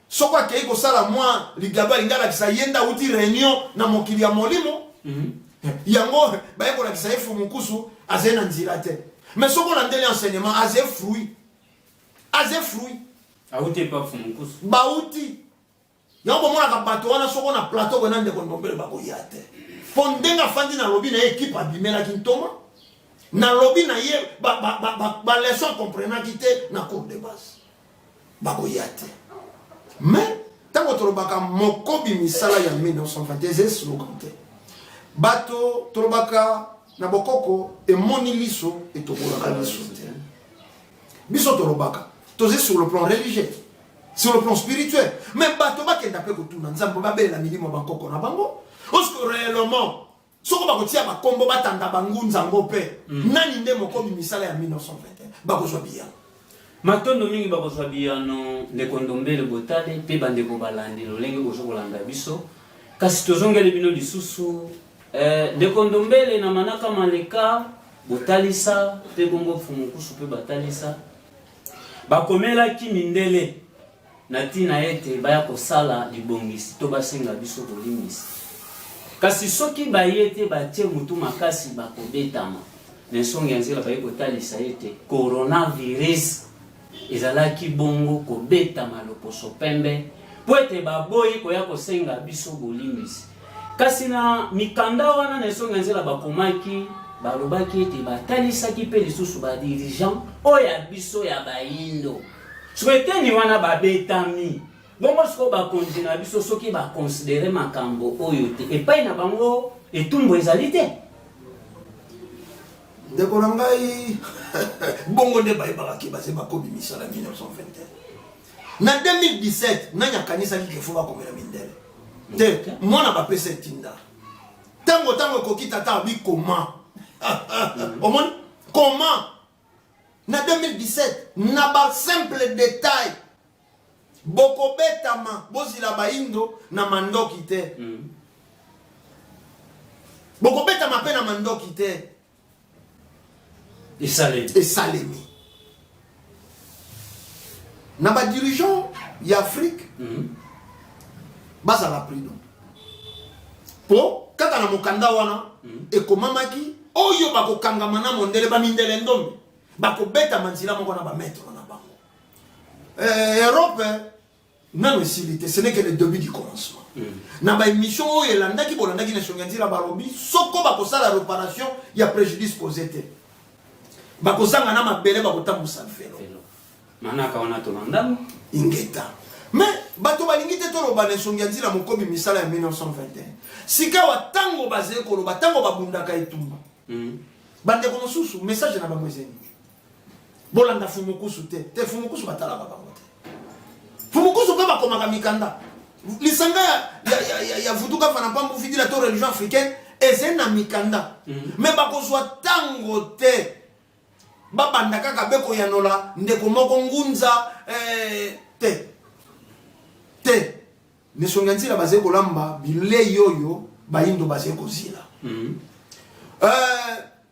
soko akei kosala mwa ligabo alingalakisa yenda uti réunion na mokili ya molimo yango baye kolakisa ye fumu kusu aze na nzira te mais soko landeli enseignement aze fruit auti pa fumu kusu bauti yango bomonaka bato wana soko na plateau wena ndeko Ndombele bakoya te po ndenge afandi na lobi na ye ekipe abimelaki ntoma na lobi na ye ba leçon comprenaki te na cours de base bakoya te mais tango tolobaka mokobi misala ya 1921 slogan te bato tolobaka na bokoko emoni liso etokolaka liso te biso tolobaka toze sur le plan religieux sur le plan spirituel mais bato bakenda pe kotuna nzambe babela milimo bankoko na bango parce que réellement soko bakotia bakombo batanda bangunza ngo pe nani nde mokobi misala ya 1921 bakozwa biyano matondo mingi bakozwa biyano ndeko Ndombele botale pe bandeko balandi lolenge kozokolanda biso kasi tozongeli bino lisusu ndeko Ndombele na manaka maleka botalisa pe bongo fumu kusu pe batalisa bakomelaki mindele na tina ete baya kosala libongisi to basenga biso kolimisi kasi soki bayete batie mutu makasi bakobetama nensongi ya nzela baye kotalisa ete coronavirus ezalaki bongo kobetama loposo pembe po ete baboyi koya kosenga biso bolimisi kasi na mikanda wana nensongi ya nzela bakomaki balobaki ete batalisaki mpe lisusu badirigant oyo ya biso ya bayindo soeteni wana babetami bongo siko bakonzi na biso soki bakonsidere makambo oyo te epai na bango etumbu ezali te ndeko na ngai bongo nde bayebakaki baze bakobi misala 1921 na 2017 nani akanisaki kefo bakomela mindele te mwana bapesa etinda tango ekoki tata abikoma omoni comment na 2017 na ba simple détail bokobetama bozila baindo na mandoki te bokobetama pe na mandoki te esalemi na ba dirigeant ya Afrique bazala prudent po kaka na mokanda wana ekomamaki oyo bakokangama na mondele bamindele ndombe bakobeta manzila moko na bametro na bango Europe nano esilite ce n'est que le début du commencement na ba émission oyo elandaki bolandaki na shonganzila balobi soko bakosala réparation ya préjudice causé te bakozanga na mabele bakotambusa felo manaka wana tolandamu ingeta mais bato balingi te toloba na shonganzila mokobi misala ya 1921 sika wa tango bazee koloba tango babundaka etumba bandeko mosusu message na bango ezeni bolanda fumukusu te fumukusu batalaka bango te fumukusu mpe bakomaka mikanda lisanga ya vutuka fana mpambu fidila to religion africaine eze na mikanda me bakozwa tango te babanda kaka bekoyanola ndeko moko ngunza te nesonga nzila baze kolamba bilei oyo bayindo baze kozila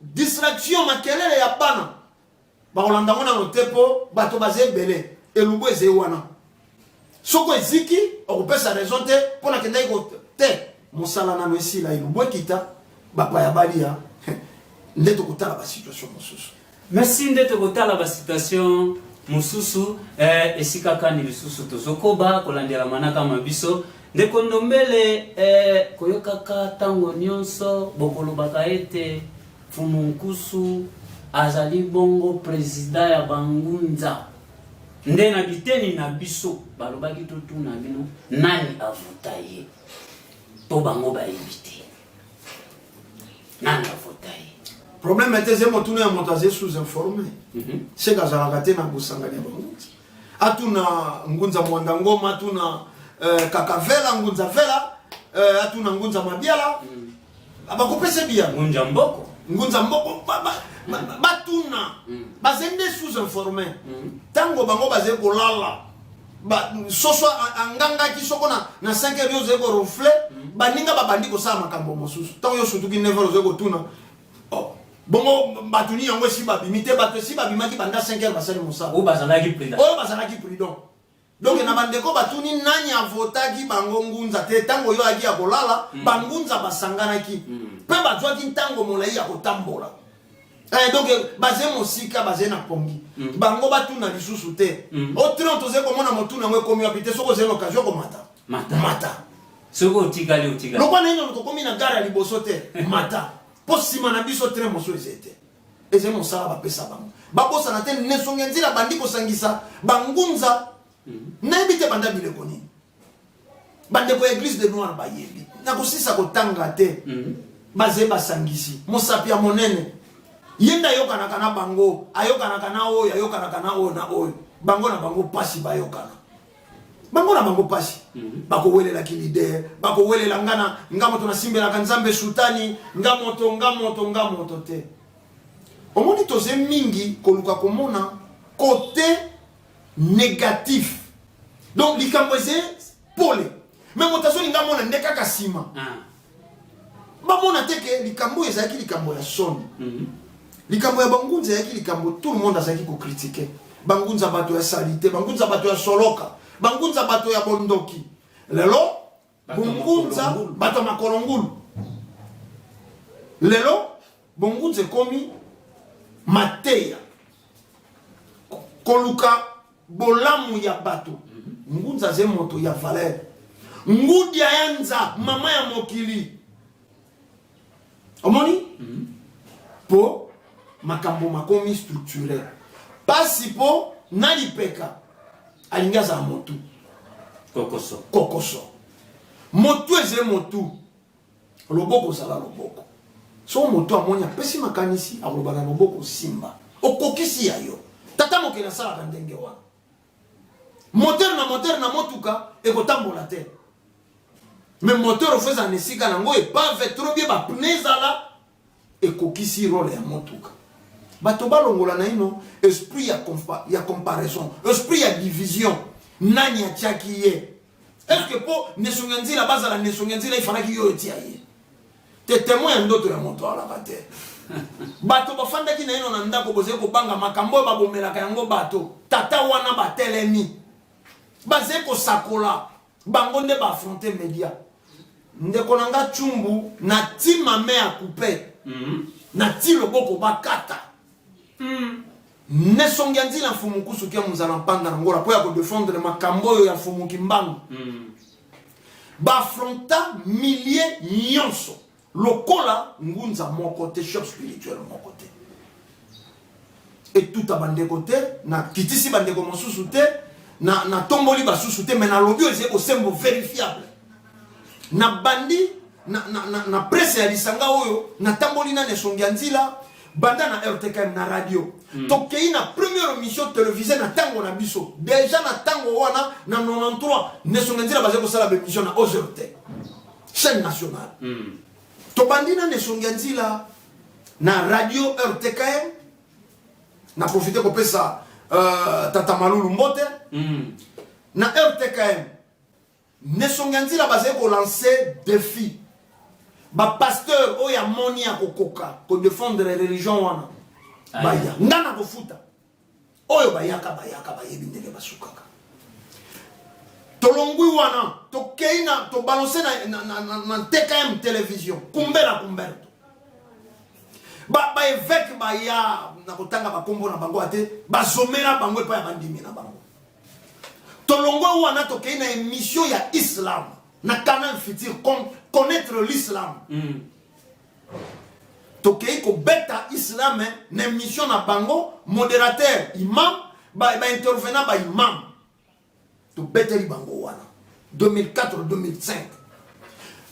distraction makelele ya bana bakolanda ngo na tepo bato baze ebele elubu eze wana soko eziki okopesa raison te mpona kendaki te mosala nano esila elubu ekita bapaya balia nde tokotala basituation mosusu merci nde tokotala basituation mususu esika kani lisusu tozokoba kolandela manaka mabiso ndeko Ndombele koyokaka tango nyonso bokolobaka ete Mfumu Nkusu azali bongo president ya bangunza nde na biteni na biso balobaki totuna bino nani avota ye to bango bayebite nani avota ye. Problème était que motuno ya motaze sous-informé. C'est que za rakate na busanganya bangunza. Atuna ngunza mwanda ngoma, atuna kakavela ngunza vela, atuna ngunza mabiala. Abakopese bia ngunza mboko. Ngunza mboko batuna. Bazende sous-informé. Tango bango baze kolala. Ba soso anganga ki soko na 5 heures yo zeko reflet, baninga babandi ko sa makambo mosusu. Tango yo surtout ki 9 heures zeko tuna. Bongo batuni yango si babimite bato si babimaki banda 5 heures basali mosala o bazalaki prudent donc na bandeko batuni nani avotaki bango ngunza te tango yo aki ya kolala bangunza basanganaki pe bazwaki ntango molai ya kotambola donc baze mosika baze na pongi bango batuna lisusu te o train toze komona motuna ngwe komi apite soko ze l'occasion ko mata soko otikali lokwa na ino komi na gare ya liboso te mata posima na biso très moso ezete eze mosala bapesa bango babosa na te nesonge nzila bandi kosangisa bangunza nayebi te banda bileko nini bandeko ya église de noir bayebi nakosisa kotanga te baze basangisi mosapi ya monene yenda ayokanaka na bango ayokanaka na oyo ayokanaka na oyo na oyo bango na bango pasi bayokana bango na bango pasi bakowelelaki lider bakowelela ngana ngamoto nasimbelaka nzambe sultani ngamoto te omoni toze mingi koluka komona côté négatif donc likambo eze pole mais motazo ngamona ndekaka sima bamona teke likambo ezaki likambo ya soni likambo ya bangunza ezaki likambo tout le monde azaki ko critiquer bangunza bato ya salite bangunza bato ya soloka bangunza bato ya bondoki lelo bungunza bato makolongulu lelo bungunza komi mateya koluka bolamu ya bato ngunza ze moto ya valeur ngudi ayanza mama ya mokili omoni po makambo makomi structuré pasi po nalipeka alingaza motu kokoso motu eze motu loboko sala loboko so motu amonya pesi makanisi alobana loboko simba okokisi yayo tata mokela sala ndenge wana moteur na motuka ekotambola te mais moteur ofeza nesika nango epave trop bien ba pnezala ekokisi role ya motuka bato balongola na ino esprit ya comparaison esprit ya division nani atiaki ye est-ce que po nesonga nzila bazala nesonga nzila ifanaki yo etia ye te témoin ndoto ya moto alaka te bato bafandaki na ino na ndako boze kobanga makambo babomelaka yango bato tata wana batelemi baze kosakola bango nde baafronte media ndeko na nga chumbu na ti mame ya coupe na ti loboko bakata nesongi ya nzila Mfumu Nkusu ke muzala mpanda na ngola po ya kodefendre makambo oyo ya Mfumu Kimbangu baafronta millier nyonso lokola ngunza moko te chef spirituel moko te et tout a bandeko te na kitisi bandeko mosusu te na tomboli basusu te mais na lobi eze osembo vérifiable na bandi na presse ya lisanga oyo na tamboli na nesongi ya nzila banda na RTKM na radio tokei na première émission télévisée na tango na biso déjà na tango wana na 93 nesongi ya nzila baze kosala ba émission na OZT chaîne nationale to bandi na nesongi ya nzila na radio RTKM na profiter kopesa tata Malulu Mbote na RTKM nesongi ya nzila baze ko lancer défi ba pasteur oya moni ya kokoka ko défendre les religions wana baya ngana kofuta oyo bayaka bayebi ndenge basukaka tolongwi wana tokei na to balancer na TKM télévision kumbera kumberto ba évêque ba ya na kotanga ba kombo na bango ate ba somera bango pa ya bandimi na bango tolongo wana tokei na émission ya islam na Canal Futur connaître l'islam tokei ko beta islam na émission na bango modérateur imam ba intervenant ba imam to beta li bango wana 2004 2005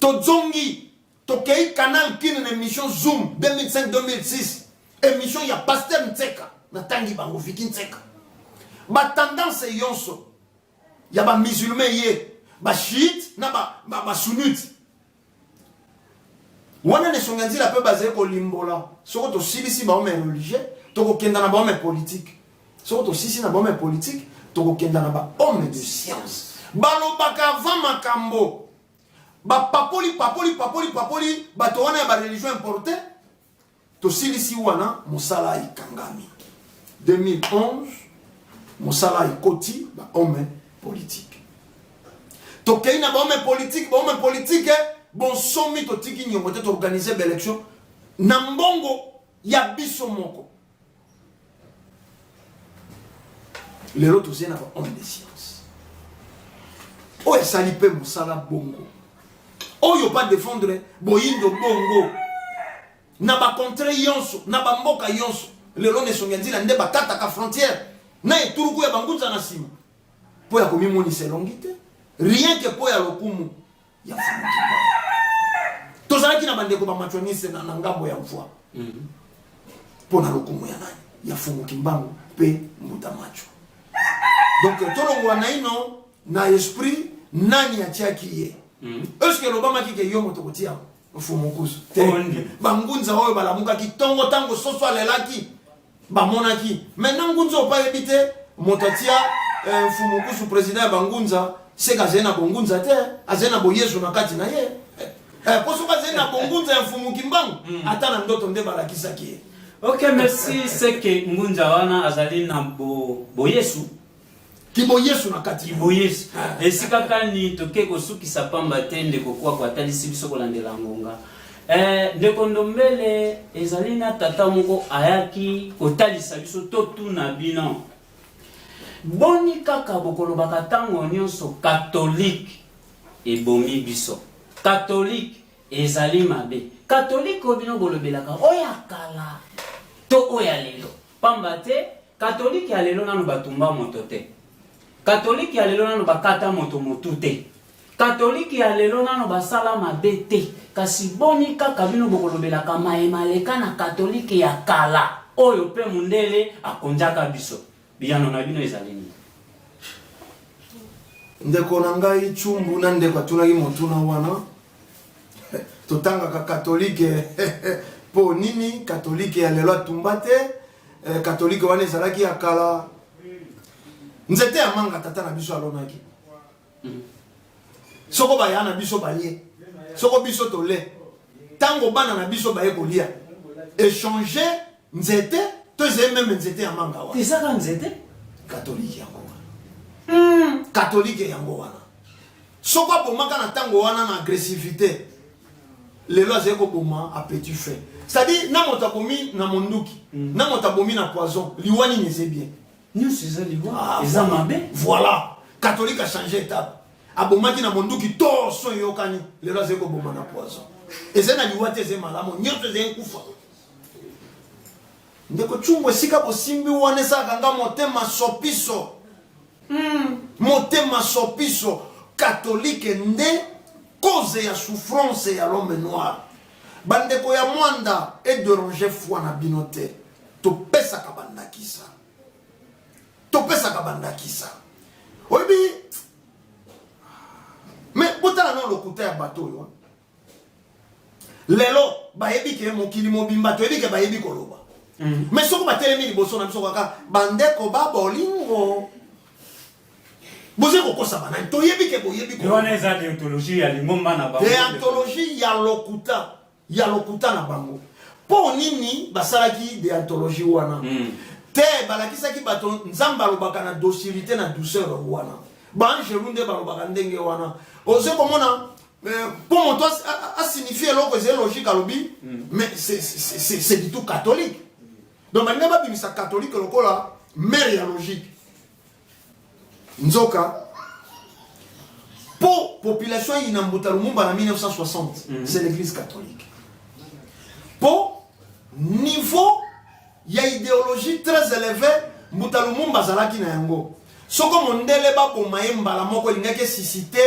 to zongi tokei Canal Kin na émission Zoom 2005 2006 émission ya Pasteur Ntseka na tangi bango Viki Ntseka ba tendance yonso ya ba musulman ye ba chiite na ba sunnite wana ne songanzila pe basé ko limbola soko to silisi ba homme religieux to ko kenda na ba homme politique soko to sisi na ba homme politique to ko kenda na ba homme de science balobaka va makambo ba papoli bato wana ya ba religion importé to silisi wana musala ikangami 2011 musala ikoti ba homme politique tokei na ba homme politique bon somi to tiki nyongo te to organiser ba élection na mbongo ya biso moko lelo tozie na ba homme de science oyo esali pe musala bongo oyo pas défendre boyindo bongo na ba contre yonso na ba mboka yonso lelo ne songanzila nde bakata ka frontière na eturuku ya bangunza na sima po ya komimonisa elongi te rien que po ya lokumu ya fumukiba tozalaki na bandeko bamachonise na ngambo ya mvua po na lokumu ya nani ya fumukimbangu pe mbuta macho donc tolongwa na ino na esprit nani atiaki ye est-ce que l'Obama qui est yomo tokotia fumukusu bangunza oyo balamuka kitongo tango soso alelaki bamonaki maintenant ngunza opa ebite motatia fumukusu président bangunza seka zena bongunza te azena boyesu na kati na ye poso zena bongunza ya fumukimbangu ata na ndoto nde balakisaki. OK, merci. C'est que ngunza wana azali na boyesu kiboyesu na kati kiboyesu esikaka ni toke kosukisa pamba te ndeko kwa atalisi biso kolandela ngonga ndeko ndombele ezali na tata moko ayaki kotalisa biso to tuna bino boni kaka bokolobaka tango nyonso catholique ebomi biso catholique ezali mabe catholique obino bolobelaka oya kala to oya lelo pamba te catholique ya lelo nanu batumba moto te catholique ya lelo nano bakata moto motu te catholique ya lelo nano basala mabe te kasi boni kaka bino bokolobelaka mayemaleka na catholique ya kala oyo pe mundele akonjaka biso biyano na bino ezali nini ndeko na ngai chumbu na ndeko atunaki motuna wana totangaka catholique po nini catholique ya lelo atumba te catholique wana ezalaki ya kala nzete ya manga tata na biso alonaki soko baya na biso balie soko biso tole tango bana na biso baye kolia échanger nzete to ze même nzete ya manga wa tisaka nzete catholique yango wana catholique yango wana soko bomaka na tango wana na agressivité lelo azeko boma a petit fait c'est-à-dire na motabomi na monduki na motabomi na poison liwani neze bien. Nous sommes les mabe. Voilà. Catholique a changé étape. Abomaki na monduki torso yokani. Le rase ko boma na poison. Et c'est na liwate ze malamo. Nyoto ze nkufa. Ndeko chungwe sika bo simbi wane sa kanga motema sopiso. Motema sopiso. Catholique nde cause ya souffrance ya l'homme noir. Bandeko ya mwanda et déranger foi na binote. To pesa kabanda kisa. Topesa kabanda kisa. Obi mais botala no lokuta ya bato yo. Lelo bayebi ke mokili mobimba to yebi ke bayebi koloba. Mais soko batelemi liboso na biso kaka bandeko ba bolingo. Boze kokosa bana to yebi ke boyebi ko. Yona eza déontologie ya lingomba na bango. Déontologie ya lokuta na bango. Po nini basalaki déontologie wana? Te balakisaki bato nzamba lobaka na docilité na douceur wana. Ba angelunde balobaka ndenge wana. Oze komona pour moi, a signifié c'est logique à l'obi, mais c'est du tout catholique. Donc, maintenant, c'est catholique, mais il y a logique. Nzoka, pour la population qui en 1960, c'est l'église catholique. Pour niveau, il y a une idéologie très élevée, Moutalumumba Zalaki na yango. Ce que mon déléba pour Maïmba, la moko il a suscité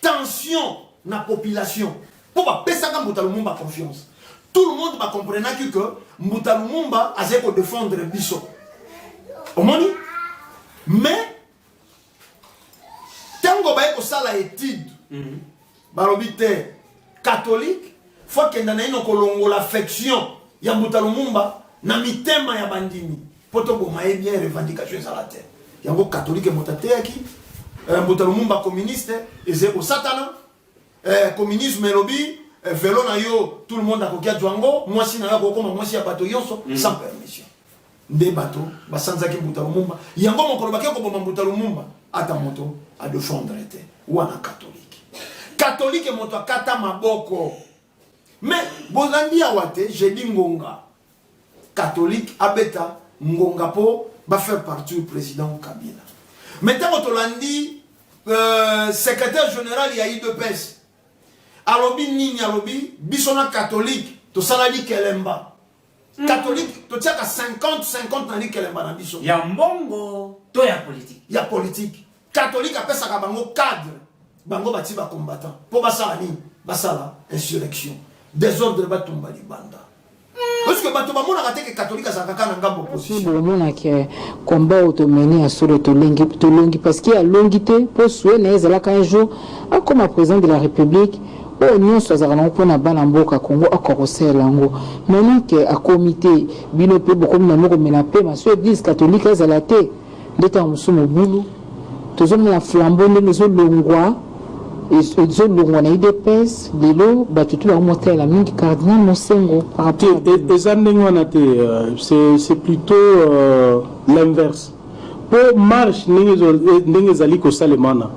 tension dans la population. Pour pas personne que Moutalumumba confiance. Tout le monde va comprendre que Moutalumumba a zéro défendre Bisso. Au moins, mais tango ba ko sala étude barobité catholique faut que ndana ino kolongo l'affection ya Moutalumumba na mitema ya bandini poto boma e bien revendication za la terre yango catholique motateaki Moutalumumba communiste ezeko satana communisme lobi velo na yo tout le monde akokia dwango moi si na yo koma moi si ya bato yonso sans permission nde bato basanzaki Moutalumumba yango mokolo bakeko boma Moutalumumba ata moto a défendre été wana catholique catholique moto akata maboko mais bozandi awate j'ai dit ngonga catholique abeta ngonga po ba faire partie du président Kabila maintenant otolandi secrétaire général il y a eu de pes alobi nini alobi bisona catholique to saladi kelemba catholique to tiaka 50 na li kelemba na biso ya mbongo to ya politique. Ya politique. Catholique a pesaka bango cadre. Bango bati ba combattant. Po basala ni basala insurrection. Désordre batumba libanda. Parce que bato bamona kate que catholique a sakaka na ngambo opposition. Si bamona que combat automeni à solo to longi parce qu'il y a longité pour souhaiter na ezalaka un jour comme président de la République. Oh, nous sommes en train de faire Congo à Corosel Lango. Maintenant que à comité, binope beaucoup de gens qui ont paix, ma soeur église catholique est à la tête. L'état où nous sommes au boulot, tous les flambeaux, les autres longois, et les autres longois n'ont des pèses, des lots, battu tout le monde à la main du cardinal Monsengo. Par rapport c'est plutôt l'inverse. Pour marche, nous allons au Salemana.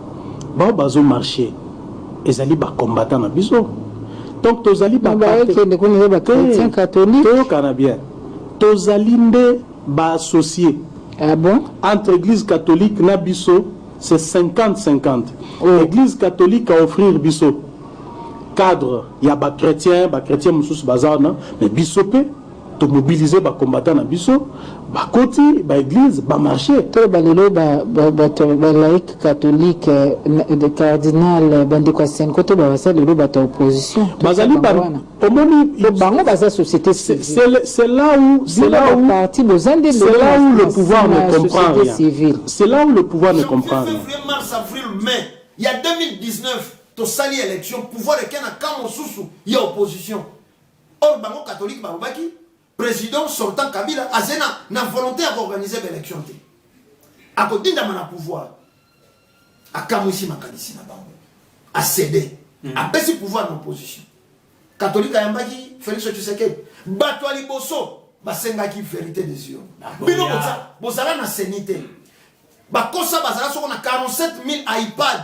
Bazo marcher. Et ali ba combattant na biso donc tozali ba chrétien catholique to canadien tozali nde ba associé ah bon entre église catholique na biso c'est 50-50 église catholique a offrir biso cadre ya ba chrétien mususu bazana mais biso pe to mobiliser ba combattant na biso ba koti ba église ba marché to balelo ba laïque catholique de cardinal bandiko senko to ba salelo ba opposition bazali ba omoni bango ba société c'est là où le pouvoir ne comprend rien. C'est là où le pouvoir ne comprend rien. Février, mars, avril, mai, il y a 2019 to sali élection pouvoir de kena kamo susu il y a opposition or bango catholique ba baki président sortant Kabila azena na volonté d'organiser l'élection té akodinda mana pouvoir akamwisi makanisi na bango a cédé a pesi pouvoir en opposition catholique ayambaki Félix Tshisekedi bato liboso basengaki vérité des yeux bino bozala na sénité bakosa bazala soko na 47 000 iPad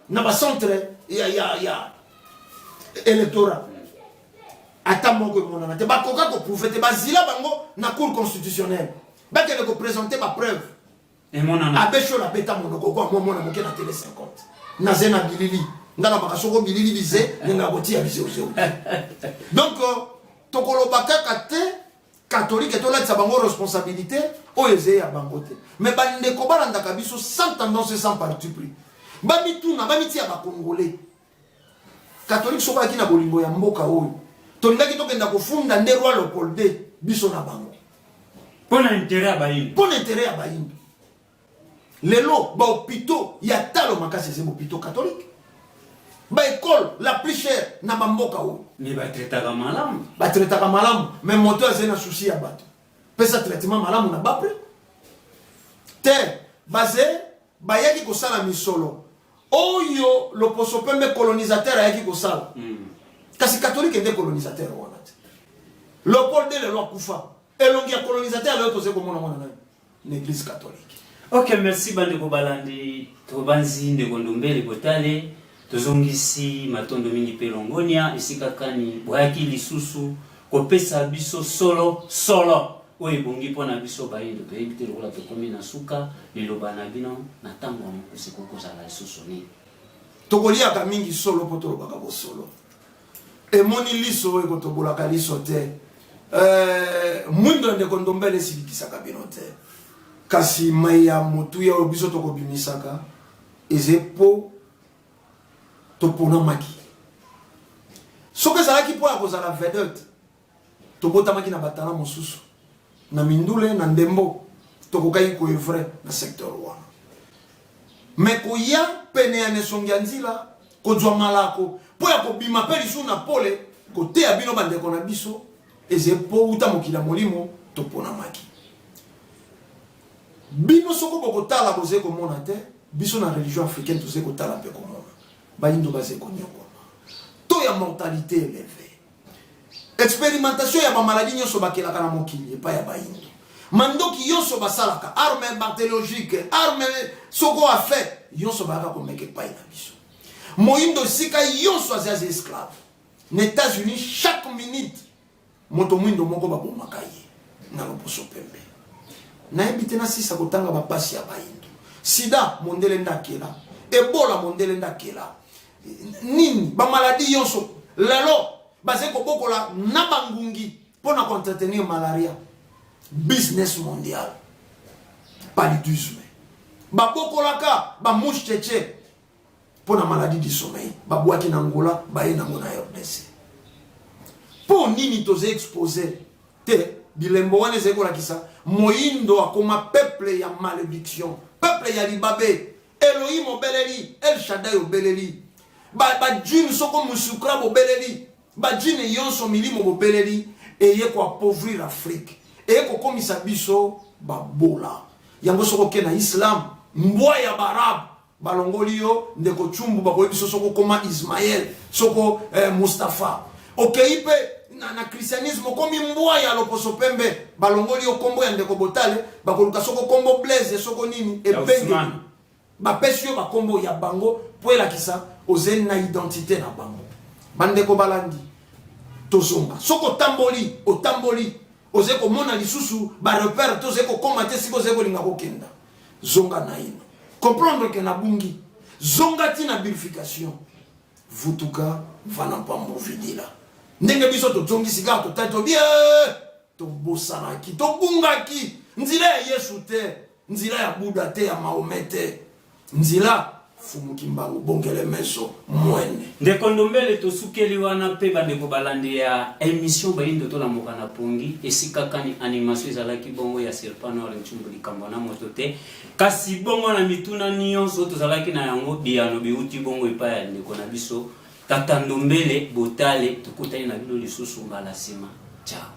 na ba centre ya électorat atamoko monana te bakoka ko prouver bazila bango na cour constitutionnelle bakele ko présenter ba preuve et monana abesho la beta monoko ko mo mona moke na télé 50 na zena bilili ngana bakasoko bilili bize nga botia bize ozo donc tokolo bakaka te catholique to la bango responsabilité o eze ya bango te mais bande ko balanda kabiso sans tendance sans parti pris bamituna bamitia ba congolais catholique so ba kina bolingo ya mboka oyo tondaki tokenda kofunda nde roi Leopold II biso na bango pour l'intérêt à Baïndo pour l'intérêt à Baïndo lelo ba hôpitaux ya talo makasi c'est hôpitaux catholique ba école la plus chère na bamboka oyo mais ba traitaka malamu mais moto azena souci ya bato pesa traitement malamu na bapre te basé bayaki kosala misolo oyo loposo pembe colonisateur ayaki kosala kasi catholique est colonisateur wana Leopold II le roi kufa elongi ya colonisateur le toze komona mona na l'église catholique. OK, merci bande ko balandi to banzi nde kondombele botale tozongisi matondo mingi pe longonia esika kani boyaki lisusu kopesa biso solo oyo bongi pona biso bayindo toyebi te lokola tokomi na suka liloba na bino na ntango ya mokuse kokozala lisusu nini tokoliaka mingi solo po tolobaka bosolo emoni liso oyo kotobolaka liso te mwindo ndeko ndombele esilikisaka bino te kasi mai ya motuya oyo biso tokobimisaka eze po toponamaki soki ezalaki mpo ya kozala vedette tobotamaki na batala mosusu na mindule na ndembo tokokaki koevre na secteur wana me koya pene ya nesongi ya nzila kozwa malako mpo ya kobima mpe lisu na pole koteya bino bandeko na biso eze po uta mokili ya molimo toponamaki bino soko bokotala boze komona te biso na religion africaine toze kotala mpe komona bayindo baze konyokoma to ya mortalité élevée expérimentation ya bamaladi nyonso bakelaka na mokili epai ya bayindo mandoki yonso basalaka arme bactériologique arme soko afe yonso bayaka komeka epai na biso moyindo esika yonso aza esclave na États-Unis chaque minute moto mwindo moko babomaka ye na loposo pembe nayebi te nasisa kotanga bapasi ya bayindo sida mondele ndakela ebola mondele ndakela nini bamaladi yonso lelo baze kobokola na bangungi pona entretenir malaria business mondial paludisme babokolaka bamouche tchétché pona maladie du sommeil babwaki na Angola baye nango na RDC po nini toze exposé te bilembo wana ezekolakisa moyindo akoma peuple ya malédiction peuple ya libabe Elohim obeleli El Shaddai obeleli bajini soko musukra bobeleli bajini yonso milimo bobeleli eye ko appauvrir l'Afrique eye ko komisa biso babola yango soko ke na Islam mbwa ya barab balongoli yo ndeko chumbu bakoyebi soko koma Ismaël soko Mustafa okeipe na christianisme komi mbwa ya loposo pembe balongoli yo kombo ya ndeko botale bakoluka soko kombo Blaise soko nini epenge bapesi yo bakombo ya bango po elakisa oze na identité na bango bandeko balandi tozonga soko otamboli oze komona lisusu ba repère toze ko komate siko oze kolinga kokenda zonga na ino comprendre que na bungi zonga tina purification vutuka vana pambo vidila ndenge biso to zongi siga to tato bien to bosanaki to bungaki nzila ya Yesu te nzila ya Buddha te ya Mahomet te nzila fumukimbangu bongele meso mwene ndeko ndombele tosukeli wana pe bandeko balandi ya émission bayindo to la mokana pongi esika kani animation ezalaki bongo ya serpano ala nchumbu likambo na moto te kasi bongo na mituna nyonso tozalaki na yango biano biuti bongo epa ya ndeko na biso tata ndombele botale tukutani na bino lisusu mbala sima ciao.